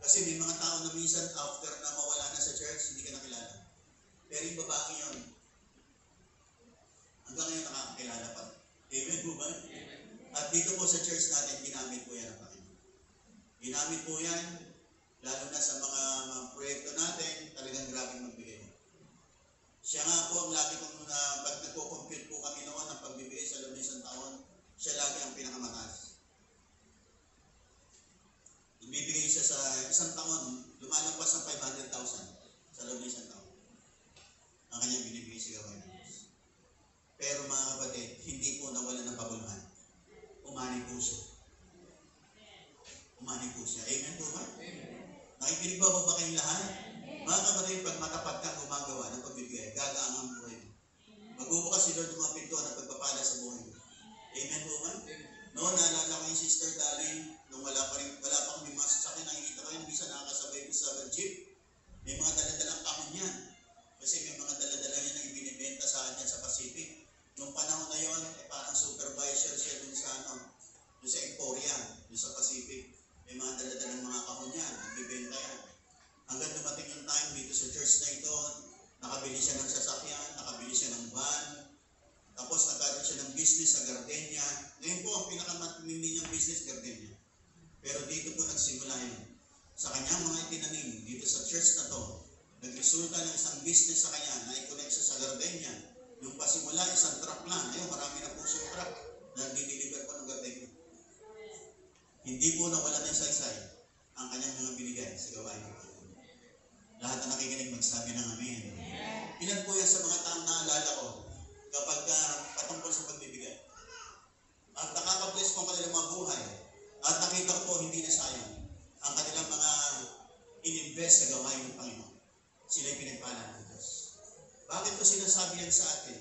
Kasi may mga tao na minsan after na mawala na sa church, hindi ka nakilala. Pero yung babae yun, hanggang ngayon nakakakilala pa. Amen po ba? At dito po sa church natin, ginamit po yan ang Panginoon. Ginamit po yan, lalo na sa mga proyekto natin, talagang grabing magbigay. Siya nga po ang lagi kong pag nagko-compute po kami noon ang pagbibigay sa loob ng isang taon, siya lagi ang pinakamataas. Bibigay siya sa isang taon, lumalampas ng 500,000 sa loob ng isang taon. Ang kanyang binibigay sa gawain ng Diyos. Pero mga kapatid, hindi po nawala ng kabuluhan. Umani po siya. Umani po siya. Amen po ba? Nakikinig ba kayong lahat? Mga kapatid, pag matapat kang gumagawa ng pagbibigay, gagaang ang buhay mo. Magbubukas si Lord ng mga pintuan ng pagpapala sa buhay mo. Amen po ba? Noon, naalala ko yung Sister Darling, nung wala pa kami mga sasakyan, nakikita ko yun, minsan nakakasabay ko sa jeep. May mga daladalang kahon yan. Kasi may mga daladala yan na ibinibenta sa akin sa Pacific. Nung panahon na yun, parang supervisor siya dun sa Emporia, dun sa Pacific. May mga daladalang mga kahon yan, nagbibenta yan. Hanggang dumating yung time dito sa church na ito, nakabili siya ng sasakyan, nakabili siya ng van, tapos nagkaroon siya ng business sa Gardenia. Ngayon po, ang pinakamatindi niyang business, Gardenia. Pero dito po nagsimula yun. Sa kanyang mga itinanim, dito sa church na to, nagresulta ng isang business sa kanya na i-connect siya sa Gardenia. Yung pasimula, isang truck lang. Ayun, marami na po siyang truck na dideliver po ng Gardenia. Hindi po nawala ng saysay ang kanyang mga binigay sa gawain ng Panginoon. Lahat na nakikinig magsabi ng amen. Ilan po yan sa mga taong naalala ko kapag patungkol sa pagbibigay. At nakaka-bless po ang kanilang mga buhay. At nakita ko po hindi na sayang ang kanilang mga in-invest sa gawain ng Panginoon. Sila'y pinagpala ng Diyos. Bakit ko sinasabi yan sa atin?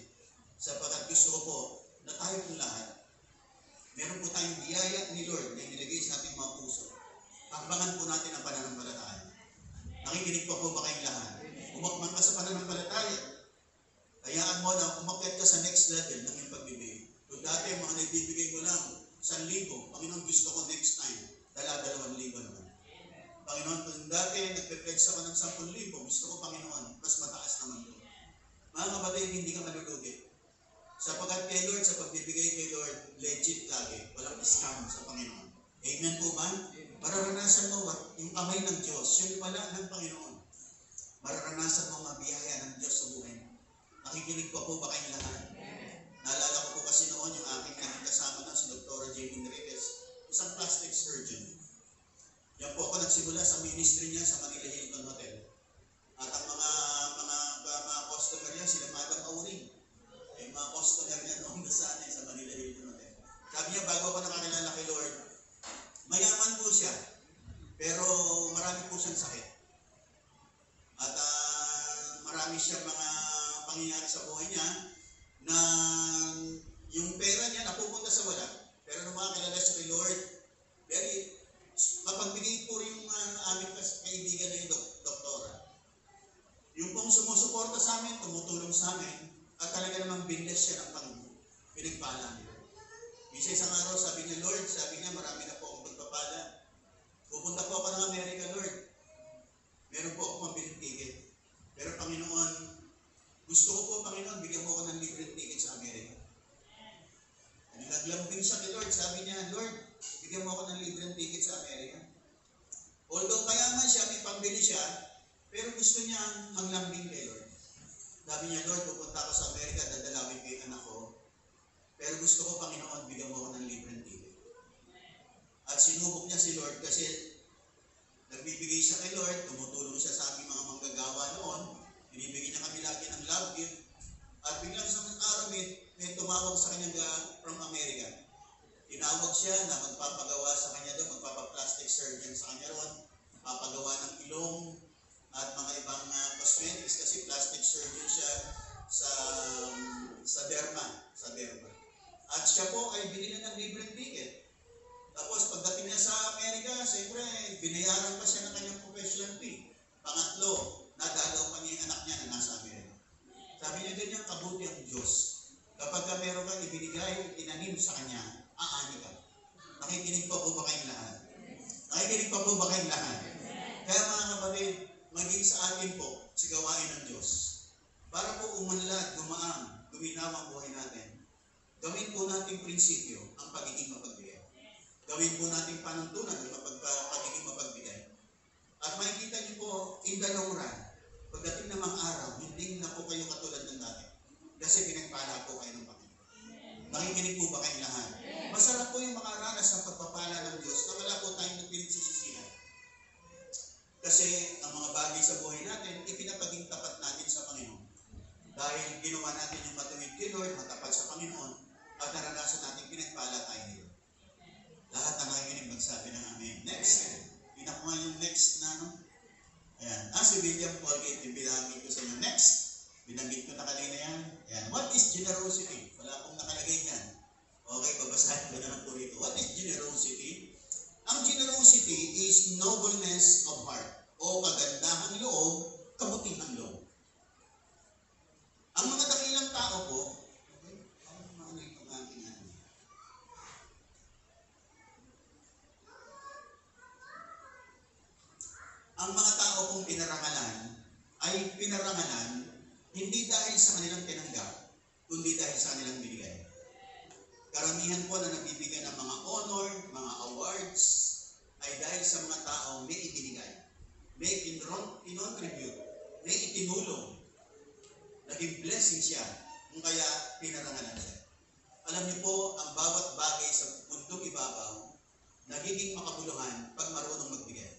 Sapagkat gusto ko po na tayo po lahat, meron po tayong biyaya ni Lord na inilagay sa ating mga puso. Takbangan po natin ang pananampalataya. Nakikinig pa po ba kayong lahat? Umakman ka sa pananampalataya. Hayaan mo na umakyat ka sa next level ng iyong pagbibigay. Kung dati ang mga nagbibigay mo lang 1,000, Panginoon gusto ko next time, 2,000 naman. Panginoon, kung dati nagpe-pledge ako ng 10,000, gusto ko Panginoon, mas mataas naman ito. Mga kapatid, hindi ka malulugi. Sapagkat kay Lord, sa pagbibigay kay Lord, legit lagi. Walang scam sa Panginoon. Amen po ba? Mararanasan mo yung kamay ng Diyos, yung pala ng Panginoon. Mararanasan mo ang biyaya ng Diyos sa buhay mo. Nakikinig pa po ba kayong lahat? Naalala ko po kasi noon yung aking naging kasama na si Dr. J. Enriquez, isang plastic surgeon. Yan po ako nagsimula sa ministry niya sa Manila Hilton Hotel. At ang mga customer niya, sila Madam Auring. Yung mga customer niya noong nasanay sa Manila Hilton Hotel. Sabi niya, bago ako nakakilala kay Lord, mayaman po siya, pero marami po siyang sakit. At marami siyang mga pangyayari sa buhay niya na yung pera niya napupunta sa wala. Pero nung makakilala siya kay Lord, mapagbigay po rin yung aming kaibigan na yung doktora. Yung pong sumusuporta sa amin, tumutulong sa amin, at talaga namang binless siya ng Panginoon. Pinagpala niya. Isang araw, sabi niya, Lord, sabi niya, marami na po akong pagpapala. Pupunta po ako ng Amerika, Lord. Meron po ako pambiling ticket. Pero Panginoon, gusto ko po, Panginoon, bigyan mo ako ng libreng ticket sa Amerika. Naglambing siya kay Lord. Sabi niya, Lord, bigyan mo ako ng libreng ticket sa Amerika. Although mayaman siya, may pambili siya, pero gusto niya manglambing kay Lord. Sabi niya, Lord, pupunta ako sa Amerika, dadalawin ko yung anak ko. Pero gusto ko, Panginoon, bigyan mo ako ng libreng ticket. At sinubok niya si Lord kasi nagbibigay siya kay Lord, tumutulong siya sa aming mga manggagawa noon, binibigyan niya kami lagi ng love gift. At biglang sa araw may tumawag sa kanya from America. Tinawag siya na magpapagawa sa kanya doon, magpapaplastic surgeon sa kanya roon, papagawa ng ilong at mga ibang cosmetics kasi plastic surgeon siya sa derma. At siya po ay binili ng libreng ticket. Tapos pagdating niya sa Amerika, siyempre, binayaran pa siya ng kanyang professional fee. Pangatlo, nadalaw pa niya yung anak niya na nasa Amerika. Sabi niya, ganyan kabuti ang Diyos. Kapag ka meron kang ibinigay, tinanim sa kanya, aani ka. Nakikinig pa po ba kayong lahat? Nakikinig pa po ba kayong lahat? Kaya mga kapatid, maging sa atin po, sa gawain ng Diyos. Para po umunlad, gumaang, guminaw ang buhay natin. Gawin po nating prinsipyo ang pagiging mapagbigay. Gawin po nating panuntunan ang pagiging mapagbigay. At makikita niyo po, in the long run, pagdating ng mga araw, hindi na po kayo katulad ng dati. Kasi pinagpala po kayo ng Panginoon. Nakikinig po ba kayong lahat? Masarap po yung makaranas ng pagpapala ng Diyos na wala po tayong pinagsisisihan. Kasi ang mga bagay sa buhay natin, ipinapaging tapat natin sa Panginoon. Dahil ginawa natin yung matuwid kay Lord, matapat sa Panginoon, at naranasan natin pinagpala tayo nila. Lahat na nakikinig magsabi ng amen. Next. Pinak mo yung next na ano. Ayan. Si William Colgate, yung binanggit ko sa inyo. Next. Binanggit ko na kanina yan. Ayan. What is generosity? Wala pong nakalagay yan. Okay, babasahin ko na lang po rito. What What is generosity? Ang generosity is nobleness of heart o kagandahang loob, kabutihang loob. Ang mga dakilang tao po, ang mga tao pong pinarangalan ay pinarangalan hindi dahil sa kanilang tinanggap, kundi dahil sa kanilang binigay. Karamihan po na nabibigyan ng mga honor, mga awards, ay dahil sa mga taong may ibinigay, may incontribute, may itinulong, naging blessing siya, kung kaya pinarangalan siya. Alam niyo po, ang bawat bagay sa mundong ibabaw, nagiging makabuluhan pag marunong magbigay.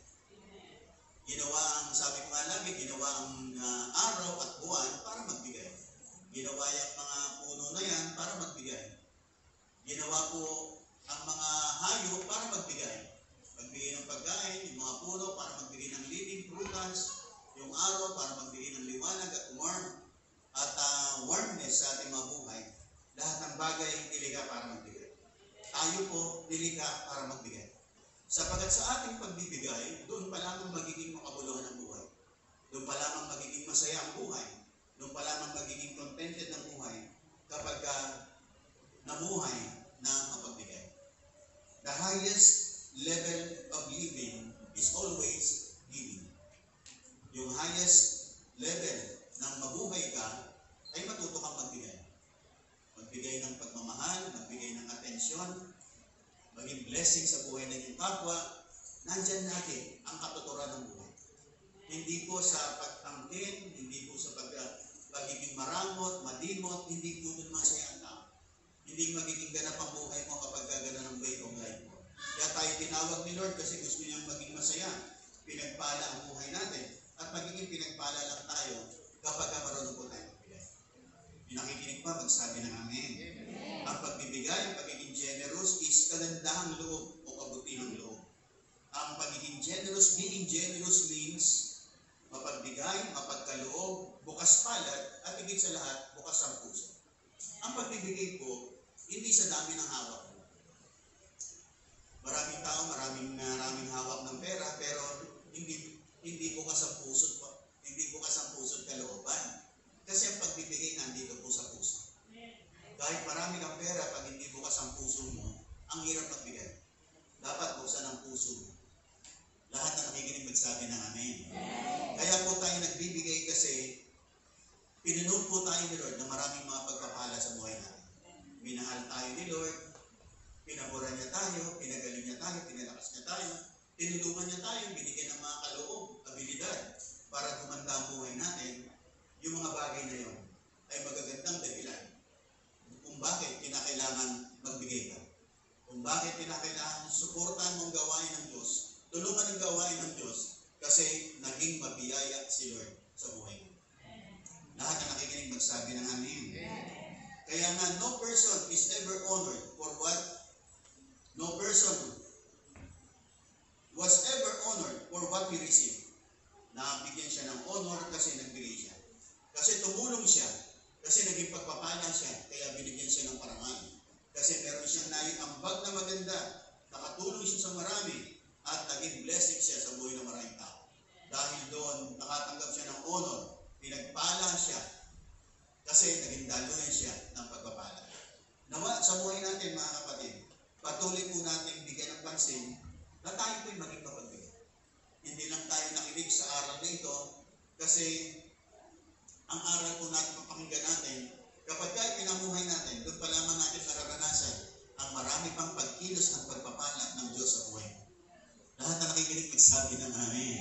Ginawa ang, sabi ko nga lagi, ginawa ang araw at buwan para magbigay. Ginawa yung mga puno na yan para magbigay. Ginawa po ang mga hayop para magbigay. Magbigay ng pagkain, yung mga puno para magbigay ng living prutas, yung araw para magbigay ng liwanag at warmness sa ating mga buhay. Lahat ng bagay nilikha para magbigay. Tayo po nilikha para magbigay. Sapagat sa ating pagbibigay, doon pa lamang magiging makabuluhan ang buhay. Doon pa lamang magiging masaya ang buhay. Doon pa lamang magiging contented ang buhay kapag namuhay na mapagbigay. The highest level of living is always giving. Yung highest level ng mabuhay ka ay matuto kang magbigay. Magbigay ng pagmamahal, magbigay ng atensyon, maging blessing sa buhay ng iyong kapwa, nandyan natin ang katuturan ng buhay. Hindi po sa pagtangkin, hindi po sa pagiging maramot, madimot, hindi po doon masaya ang tao. Hindi magiging ganap ang buhay mo kapag gagana ng way of life mo. Kaya tayo tinawag ni Lord kasi gusto niyang maging masaya. Pinagpala ang buhay natin. At magiging pinagpala lang tayo kapag marunong po tayo magbigay. Yung nakikinig pa, magsabi ng amen. Ang pagbibigay, ang pagiging generous is kagandahang loob o kabutihang loob. Ang pagiging generous, being generous means mapagbigay, mapagkaloob, bukas palad, at higit sa lahat, bukas ang puso. Ang pagbibigay po, hindi sa dami ng hawak mo. Maraming tao, maraming hawak ng pera, pero hindi bukas ang puso po. Hindi bukas ang puso at kalooban. Kasi ang pagbibigay nandito po sa puso. Kahit marami kang pera, pag hindi bukas ang puso mo, ang hirap magbigay. Dapat buksan ang puso mo. Lahat na nakikinig magsabi ng amen. Kaya po tayo nagbibigay kasi pinunood po tayo ni Lord na maraming mga pagpapala sa buhay natin. Minahal tayo ni Lord, pinabura niya tayo, pinagaling niya tayo, pinalakas niya tayo, tinulungan niya tayo, binigyan ng mga kaloob, abilidad, para gumanda ang buhay natin. Yung mga bagay na yon ay magagandang dahilan kung bakit kinakailangan magbigay ka. Kung bakit kinakailangan suportahan mong gawain ng Diyos, tulungan ang gawain ng Diyos, kasi naging mabiyaya si Lord sa buhay mo. Lahat na nakikinig magsabi ng amen. Kaya nga, no person is ever honored for what? No person was ever honored for what he received. Nabigyan siya ng honor kasi nagbigay siya. Kasi tumulong siya. Kasi naging pagpapala siya. Kaya binigyan siya ng parangal. Kasi meron siyang naiambag na maganda. Nakatulong siya sa marami. At naging blessing siya sa buhay ng maraming tao. Dahil doon, nakatanggap siya ng honor. Pinagpala siya. Kasi naging daluyan siya ng pagpapala. Nawa, sa buhay natin mga kapatid, patuloy po natin bigyan ng pansin na tayo po'y maging mapagbigay. Hindi lang tayo nakinig sa aral na ito kasi ang aral po natin, papakinggan natin, kapag tayo pinamuhay natin, doon pa lamang natin nararanasan ang marami pang pagkilos ng pagpapala ng Diyos sa buhay. Lahat na nakikinig magsabi ng amen.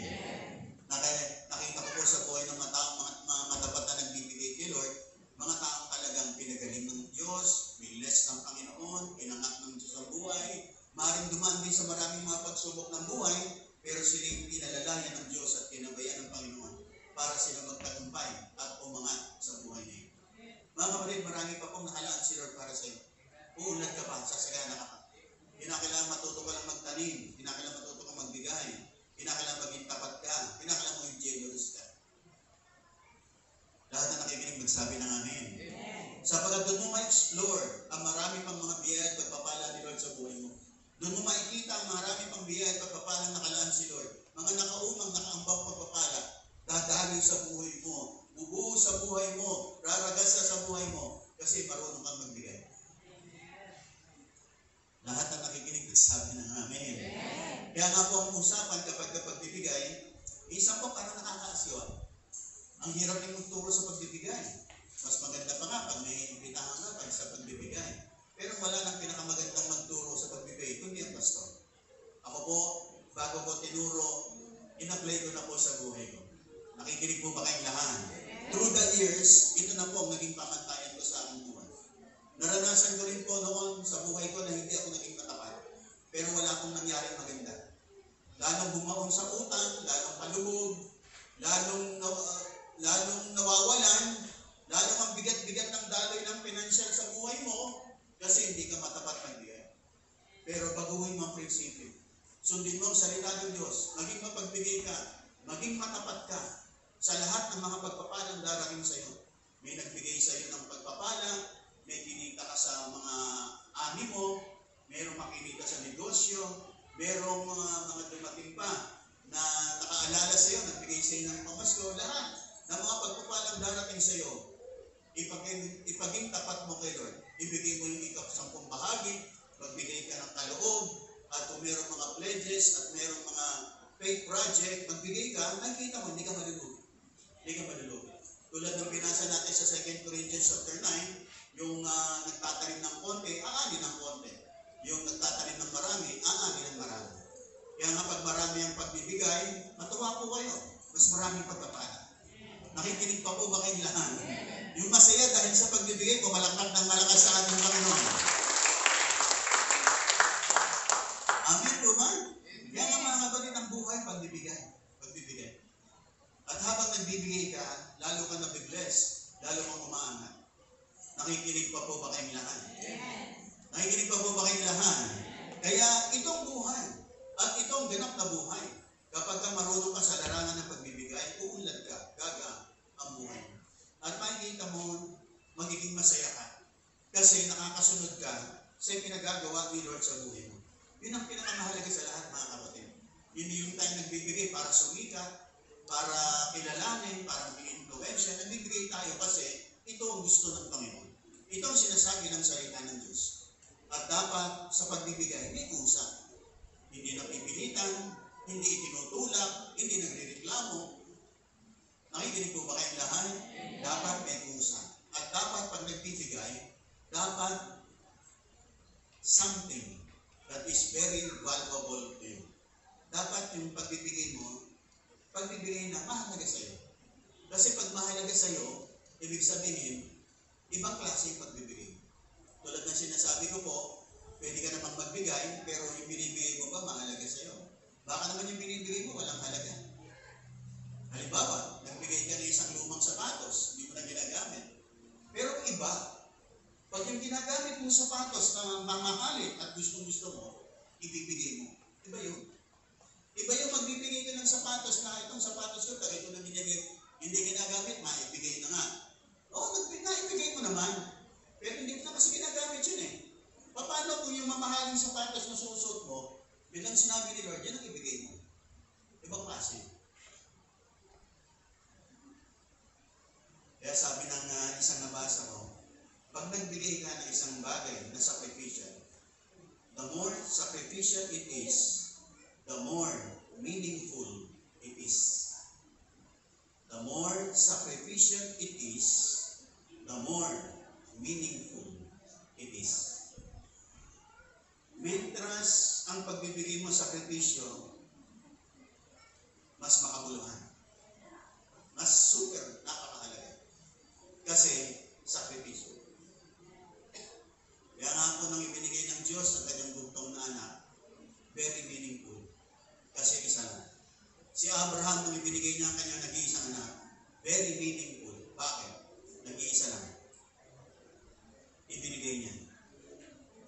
Nakita ko po sa buhay ng mga taong mga matapat na nagbibigay kay Lord, mga taong talagang pinagaling ng Diyos, blessed ng Panginoon, pinangat ng Diyos ang buhay, maaaring dumaan din sa maraming mga pagsubok ng buhay, pero sila yung pinalalayan ng Diyos at kinabayan ng Panginoon para sila magtagumpay at umangat sa buhay niya. Mga kapatid, marami pa pong nakalaan si Lord para sa iyo. Uunlad ka pa, sasagana ka pa. Kinakailangan matuto ka lang magtanim, kinakailangan matuto ka magbigay, kinakailangan maging tapat ka, kinakailangan maging generous ka. Lahat na nakikinig magsabi ng amen. Sapagat doon mo ma-explore ang marami pang mga biyaya at pagpapala ni Lord sa buhay mo. Doon mo makikita ang marami pang biyaya at pagpapalang nakalaan si Lord. Mga nakaumang, nakaambang pagpapala, dadaloy sa buhay mo, bubuo sa buhay mo, raragasa sa buhay mo, kasi marunong kang magbigay. Lahat na nakikinig, sabi ng amen. Kaya nga po ang usapan kapag pagbibigay, isa po parang nakakaasyaw. Ang hirap din magturo sa pagbibigay. Mas maganda pa nga pag may imbitahan ka pag sa pagbibigay. Pero wala nang pinakamagandang magturo sa pagbibigay, kundi ang pastor. Ako po, bago ko tinuro, in-apply ko na po sa buhay ko. Nakikinig po ba kayong lahat? Through the years, ito na po ang naging pamantayan ko sa aking buhay. Naranasan ko rin po noon sa buhay ko na hindi ako naging matapat. Pero wala akong nangyaring maganda. Lalong bumaon sa utang, lalong palubog, lalong nawawalan, lalong ang bigat-bigat ng daloy ng pinansyal sa buhay mo kasi hindi ka matapat magbigay. Pero baguhin mo ang prinsipyo. Sundin mo ang salita ng Diyos. Maging mapagbigay ka, maging matapat ka sa lahat ng mga pagpapalang darating sa iyo. May nagbigay sa iyo ng pagpapala, may kinita ka sa mga ani mo, mayroong makinita sa negosyo, mayroong mga dumating pa na nakaalala sa iyo, nagbigay sa iyo ng pamasko, lahat ng mga pagpapalang darating sa iyo, ipaging tapat mo kay Lord. Ibigay mo yung ika-10 bahagi, magbigay ka ng kaloob, at kung mayroong mga pledges at mayroong mga faith project, magbigay ka, nakikita mo, hindi ka malulugi. Hindi ka malulugi. Tulad ng binasa natin sa 2 Corinthians chapter 9, yung nagtatanim ng konti, aani ng konti. Yung nagtatanim ng marami, aani ng marami. Kaya nga pag marami ang pagbibigay, matuwa po kayo. Mas maraming pagpapala. Nakikinig pa po ba kayong lahat? Yung masaya dahil sa pagbibigay, pumalakpak ng malakas sa ating Panginoon. Amen po ba? Kaya nga mga kapatid, ang buhay, pagbibigay. Pagbibigay. At habang nagbibigay ka, lalo ka nabibless, lalo kang umaangat. Nakikinig pa po ba kayong lahat? Nakikinig pa po ba kayong lahat? Kaya itong buhay, at itong ganap na buhay, kapag ka marunong ka sa larangan ng pagbibigay, uunlad ka, gaga ang buhay mo. At makikita mo, magiging masaya ka. Kasi nakakasunod ka sa pinagagawa ni Lord sa buhay mo. Yun ang pinakamahalaga sa lahat, mga kapatid. Hindi yung tayo nagbibigay para sumikat, para kilalanin, para mag-influensya. Nagbibigay tayo kasi ito ang gusto ng Panginoon. Ito ang sinasabi ng salita ng Diyos. At dapat sa pagbibigay, may kusa. Hindi napipilitan, hindi itinutulak, hindi nagrereklamo. Nakikinig po ba kayong lahat? Dapat may kusa. At dapat pag nagbibigay, dapat something that is very valuable to you. Dapat yung pagbibigay mo, pagbibigay na mahalaga sa iyo. Kasi pag mahalaga sa iyo, ibig sabihin, ibang klase yung pagbibigay. Tulad ng sinasabi ko po, pwede ka namang magbigay, pero yung binibigay mo ba mahalaga sa iyo? Baka naman yung binibigay mo walang halaga. Halimbawa, nagbigay ka ng isang lumang sapatos, hindi mo na ginagamit. Pero iba, pag yung ginagamit mo sapatos na mamahalin at gustong-gusto mo, ibibigay mo. Iba yun. Iba yung magbibigay ka ng sapatos na itong sapatos ko, ito na binigay, hindi ginagamit, maibigay na nga. Oo, naibigay mo naman. Pero hindi mo na kasi ginagamit yun eh. Paano kung yung mamahaling sapatos na susuot mo, bilang sinabi ni Lord, yan ang ibigay mo. Ibang klase. Kaya sabi ng isang nabasa ko, pag nagbigay ka ng isang bagay na sacrificial, the more sacrificial it is, the more meaningful it is. The more sacrificial it is, the more meaningful it is. Mientras ang pagbibigay mo sakripisyo, mas makabuluhan. Mas super napakahalaga. Kasi sakripisyo. Kaya nga po nang ibinigay ng Diyos ang kanyang bugtong na anak, very meaningful. Kasi isa lang. Si Abraham nang ibinigay niya ang kanyang nag-iisang anak, very meaningful. Bakit? Nag-iisa lang. Ibinigay niya.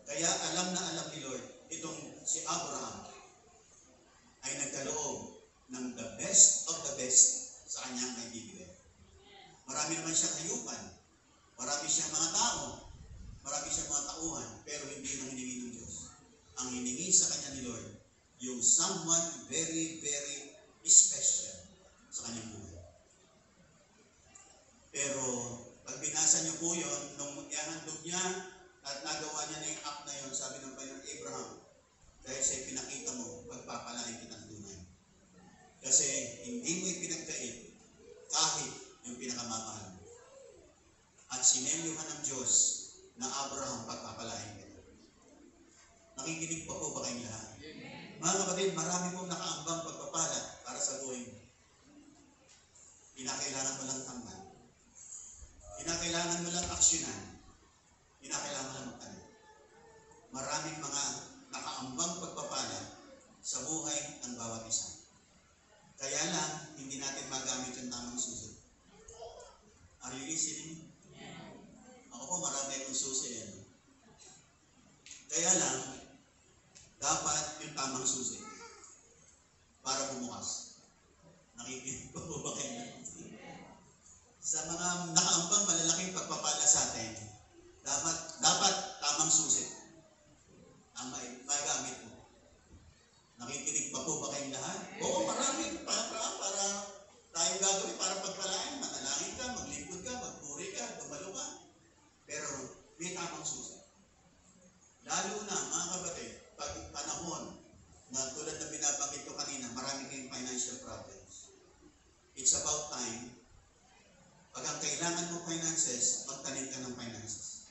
Kaya alam na alam ni Lord, itong si Abraham ay nagkaloob ng the best of the best sa kanyang naibibigay. Marami naman siyang hayupan, marami siyang mga tao, marami siyang mga tauhan, pero hindi nang hiningi ng Diyos. ang hiningi sa kanya ni Lord, yung someone very, very special sa kanyang buhay. Pero, pag binasa niyo po yun, nung ihandog niya at nagawa niya na yung act na yun, sabi ng Panginoon, Abraham, dahil sa'yo pinakita mo, pagpapalain kitang tunay. Kasi hindi mo ipinagkait kahit yung pinakamamahal mo. At sinelyuhan ng Diyos na Abraham pagpapalain kita. Nakikinig pa po ba kayong lahat? Mga kapatid, marami pong nakaambang pagpapala para sa buhay mo. Kinakailangan mo lang tamban. Kinakailangan mo lang aksyonan. Kinakailangan mo lang magtanong. Maraming mga nakaambang pagpapala sa buhay ng bawat isa. Kaya lang, hindi natin magamit yung tamang susi. Are you listening? Ako po, marami akong susi. Kaya lang, dapat yung tamang susi para bumukas. Nakikinig pa po ba kayo? Sa mga nakaambang malalaking pagpapala sa atin, dapat tamang susi ang magamit mo. Nakikinig pa po ba kayong lahat? Oo, marami para tayong gagawin para pagpalain. Manalangin ka, maglingkod ka, magpuri ka, dumalo ka. Pero may tamang susi. Lalo na, mga kapatid, pag panahon na tulad na binabanggit ko kanina, marami kayong financial problems. It's about time. Pag ang kailangan mo finances, magtanim ka ng finances.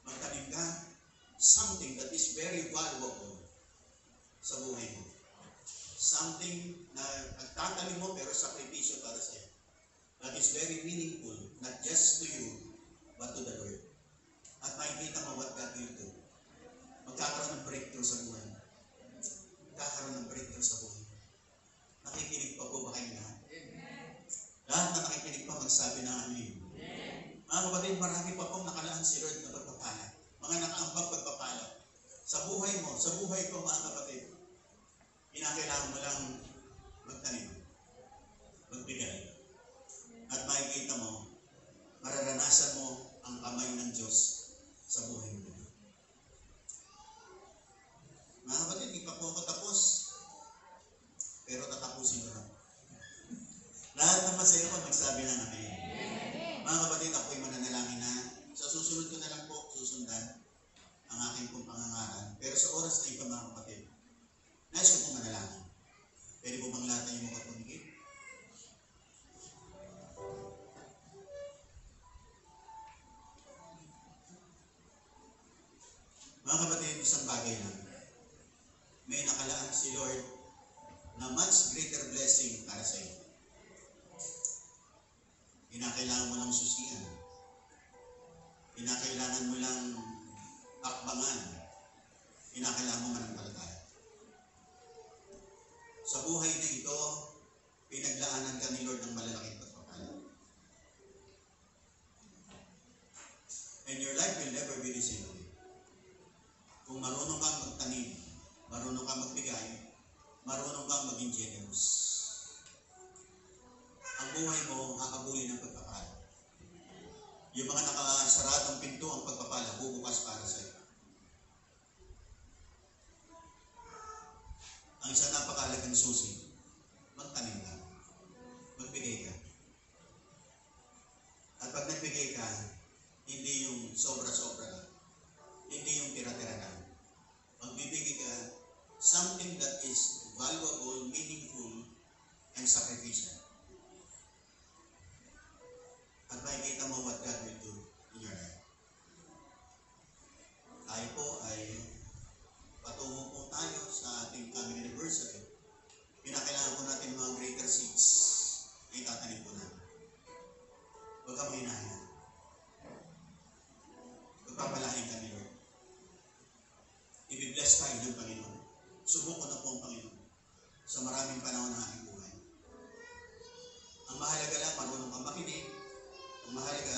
Magtanim ka something that is very valuable sa buhay mo. Something na nagtatanim mo pero sakripisyo para sa iyo. That is very meaningful, not just to you, but to the Lord. At makikita mo what God will do. Magkakaroon ng breakthrough sa buhay mo. Magkakaroon ng breakthrough sa buhay mo. Nakikinig pa po ba kayo lahat? Lahat na nakikinig pa magsabi ng amin. Mga kapatid, marami pa pong nakalaan si Lord na pagpapala. Mga nakaambang pagpapala. Sa buhay mo, sa buhay ko mga kapatid, kinakailangan mo lang magtanim, magbigay. At makikita mo, mararanasan mo ang kamay ng Diyos sa buhay mo. Mga kapatid, di pa po ako tapos. Pero tatapusin ko na. Lahat ng masaya ko, magsabi na namin. Mga kapatid, ako'y mananalangin na. Sa susunod ko na lang po, susundan ang aking pong pangangaral. Pero sa oras na ito, mga kapatid, nais ko pong manalangin. Pwede po bang lahat yung mga tumigil? Mga kapatid, isang bagay lang. May nakalaan si Lord na much greater blessing para sa iyo. Kinakailangan mo lang susian. Kinakailangan mo lang akbangan. Kinakailangan mo manampalataya. Sa buhay na ito, pinaglaanan ka ni Lord ng malalaking pagpapala. And your life will never be the same way. Kung marunong kang magtanim, marunong kang magbigay, marunong kang maging generous, ang buhay mo hakabulin ng pagpapala. Yung mga nakasaradong pinto ang pagpapala, bubukas para sa iyo. Ang isang napakahalagang susi, magtanim ka, magbigay ka. At pag nagbigay ka, hindi yung sobra-sobra lang, hindi yung tira-tira lang. Magbibigay ka, something that is valuable, meaningful, and sacrificial. At makikita mo what God will do in your life. Tayo po ay patungo po tayo sa ating coming anniversary. Kinakailangan po natin mga greater seeds na itatanim po natin. Huwag kang mahinahaya. Pagpapalain ka ni Lord. Ibibless tayo ng Panginoon. Subuko na po ang Panginoon sa maraming panahon ng ating buhay. Ang mahalaga lang, marunong kang makinig. Ang mahalaga,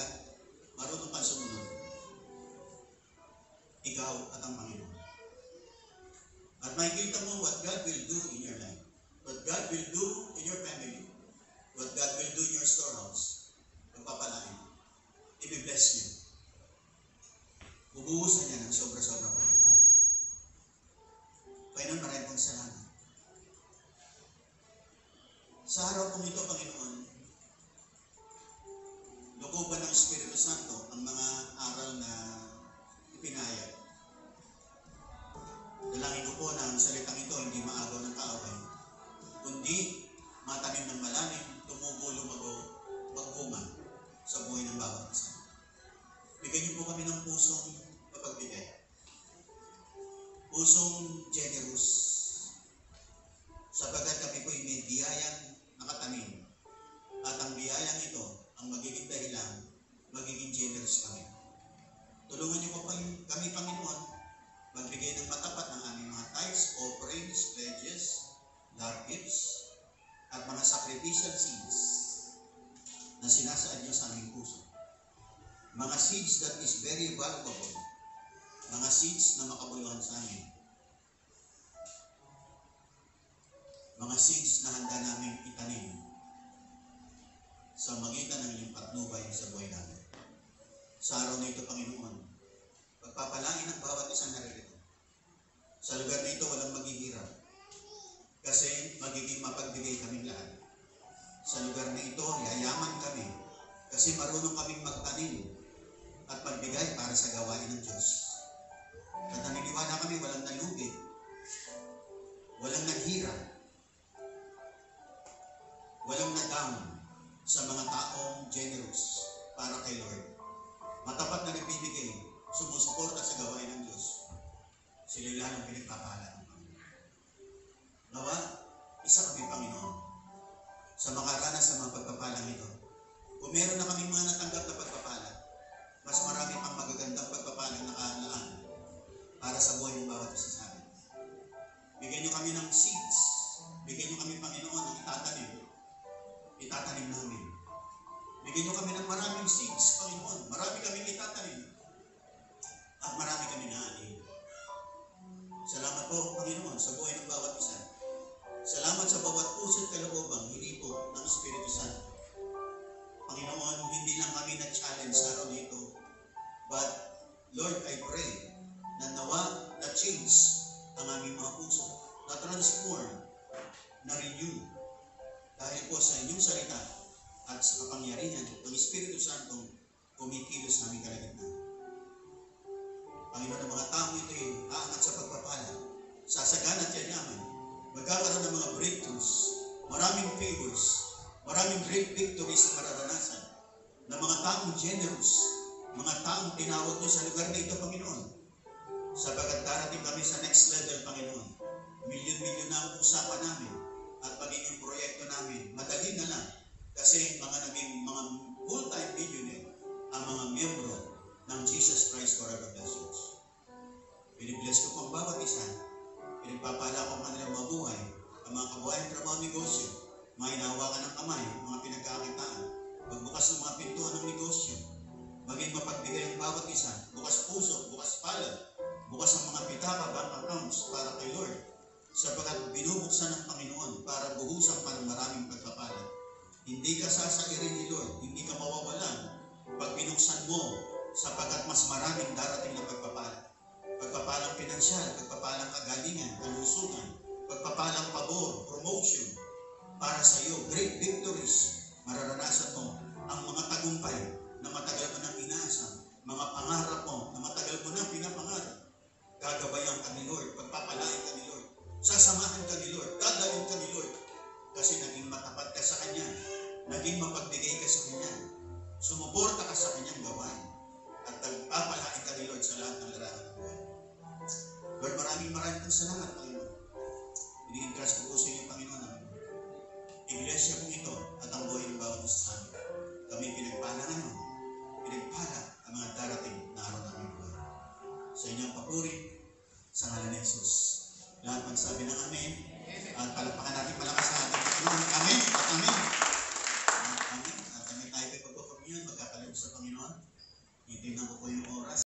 marunong kang sumunod. Ikaw at ang Panginoon. At makikita mo what God will do in your life. What God will do in your family. What God will do in your storehouse. Pagpapalain. Ibibless niya. Bubuhusan niya ng sobra-sobra pagpapala. kong salamat. Sa araw pong ito, Panginoon, lokoban ng Espiritu Santo ang mga aral na ipinahayag. Dalangin ko po na ang salitang ito hindi maagaw ng kaaway, kundi matanim ng malalim, tumubo, lumago, magbunga sa buhay ng bawat isa. Bigyan niyo po kami ng pusong mapagbigay. Pusong generous. Sapagkat kami po may biyayang nakatanim. At ang biyayang ito, ang magiging dahilan, magiging generous kami. Tulungan niyo po kami, Panginoon, magbigay ng matapat ng aming mga tithes, offerings, pledges, love gifts, at mga sacrificial seeds na sinasaad niyo sa aming puso. Mga seeds that is very valuable. Mga seeds na makabuluhan sa amin. Mga seeds na handa namin itanim sa magitan ng iyong patnubay sa buhay namin. Sa araw na ito, Panginoon, pagpapalain ang bawat isang naririto. Sa lugar na ito, walang maghihirap. Kasi magiging mapagbigay kaming lahat. Sa lugar na ito, yayaman kami. Kasi marunong kaming magtanim at magbigay para sa gawain ng Diyos. At naniniwala kami, walang nalugi, walang naghirap, walang na-down sa mga taong generous para kay Lord. Matapat na nagbibigay, sumusuporta sa gawain ng Diyos. Sila lalong pinagpapahala ng Panginoon. Nawa, isa kami, Panginoon, sa makaranas sa mga pagpapalang ito. Kung meron na kami mga natanggap na pagpapala, mas marami pang magagandang pagpapalang nakalaan para sa buhay ng bawat isa sa amin. Bigyan niyo kami ng seeds. Bigyan niyo kami, Panginoon, ng itatanim. Itatanim namin. Bigyan niyo kami ng maraming seeds, Panginoon. Marami kaming itatanim. At marami kami naanin. Salamat po, Panginoon, sa buhay ng bawat isa. Salamat sa bawat puso't kaloobang hinipo ng Espiritu Santo. Panginoon, hindi lang kami na-challenge sa araw nito, but, Lord, I pray na nawa, na-change ang aming mga puso, na-transform, na-renew, dahil po sa inyong salita at sa kapangyarihan ng Espiritu Santo kumikilos sa aming kalagitnaan. Panginoon, ang mga tao ito ay aangat sa pagpapala, sasagana at yayaman, magkakaroon ng mga breakthroughs, maraming favors, maraming great victories na mararanasan, na mga taong generous, mga taong tinawag niyo sa lugar na ito, Panginoon. Sabagat darating kami sa next level, Panginoon. Milyon-milyon na ang usapan namin at magiging proyekto namin. Madali na lang kasi naging mga full-time millionaire ang mga miyembro ng Jesus Christ Forever Blessings. Pinibless ko po ang bawat isa. Pinagpapala ko ang kanilang mabuhay, ang mga kabuhayan trabaho negosyo, mga hinahawakan ng kamay, mga pinagkakitaan, pagbukas ng mga pintuan ng negosyo, maging mapagbigay ang bawat isa, bukas puso, bukas palad, bukas ang mga pitaka, bank accounts para kay Lord, sapagkat binubuksan ng Panginoon para buhusan pa ng maraming pagpapala. Hindi ka sasairin ni Lord, hindi ka mawawalan pag binuksan mo, sapagkat mas maraming darating na pagpapala. Pagpapalang pinansyal, pagpapalang kagalingan, kalusugan, pagpapalang pabor, promotion, para sa iyo, great victories, mararanasan mo ang mga tagumpay na matagal mo nang inaasam, mga pangarap mo na matagal mo nang pinapangarap. Gagabayan ka ni Lord, pagpapalain ka ni Lord, sasamahan ka ni Lord, dadalhin ka ni Lord, kasi naging matapat ka sa Kanya, naging mapagbigay ka sa Kanya, sumuporta ka sa Kanyang gawain, at nagpapalain ka ni Lord sa lahat ng larangan ng buhay. Lord, maraming pong salamat, Panginoon. Ini-entrust ko po sa inyo, Panginoon, ang iglesia kong ito at ang buhay ng bawat isa sa amin. Kami pinagpala ngayon, pinagpala ang mga darating na araw ng aming buhay. Sa inyong papuri, sa ngalan ni Jesus. Lahat magsabi ng amen, at palapakan natin malakas sa ating Panginoon. Amen at amen. At amen. At amen tayo kay pagpapaminyan, magkakalim sa Panginoon. Itin ng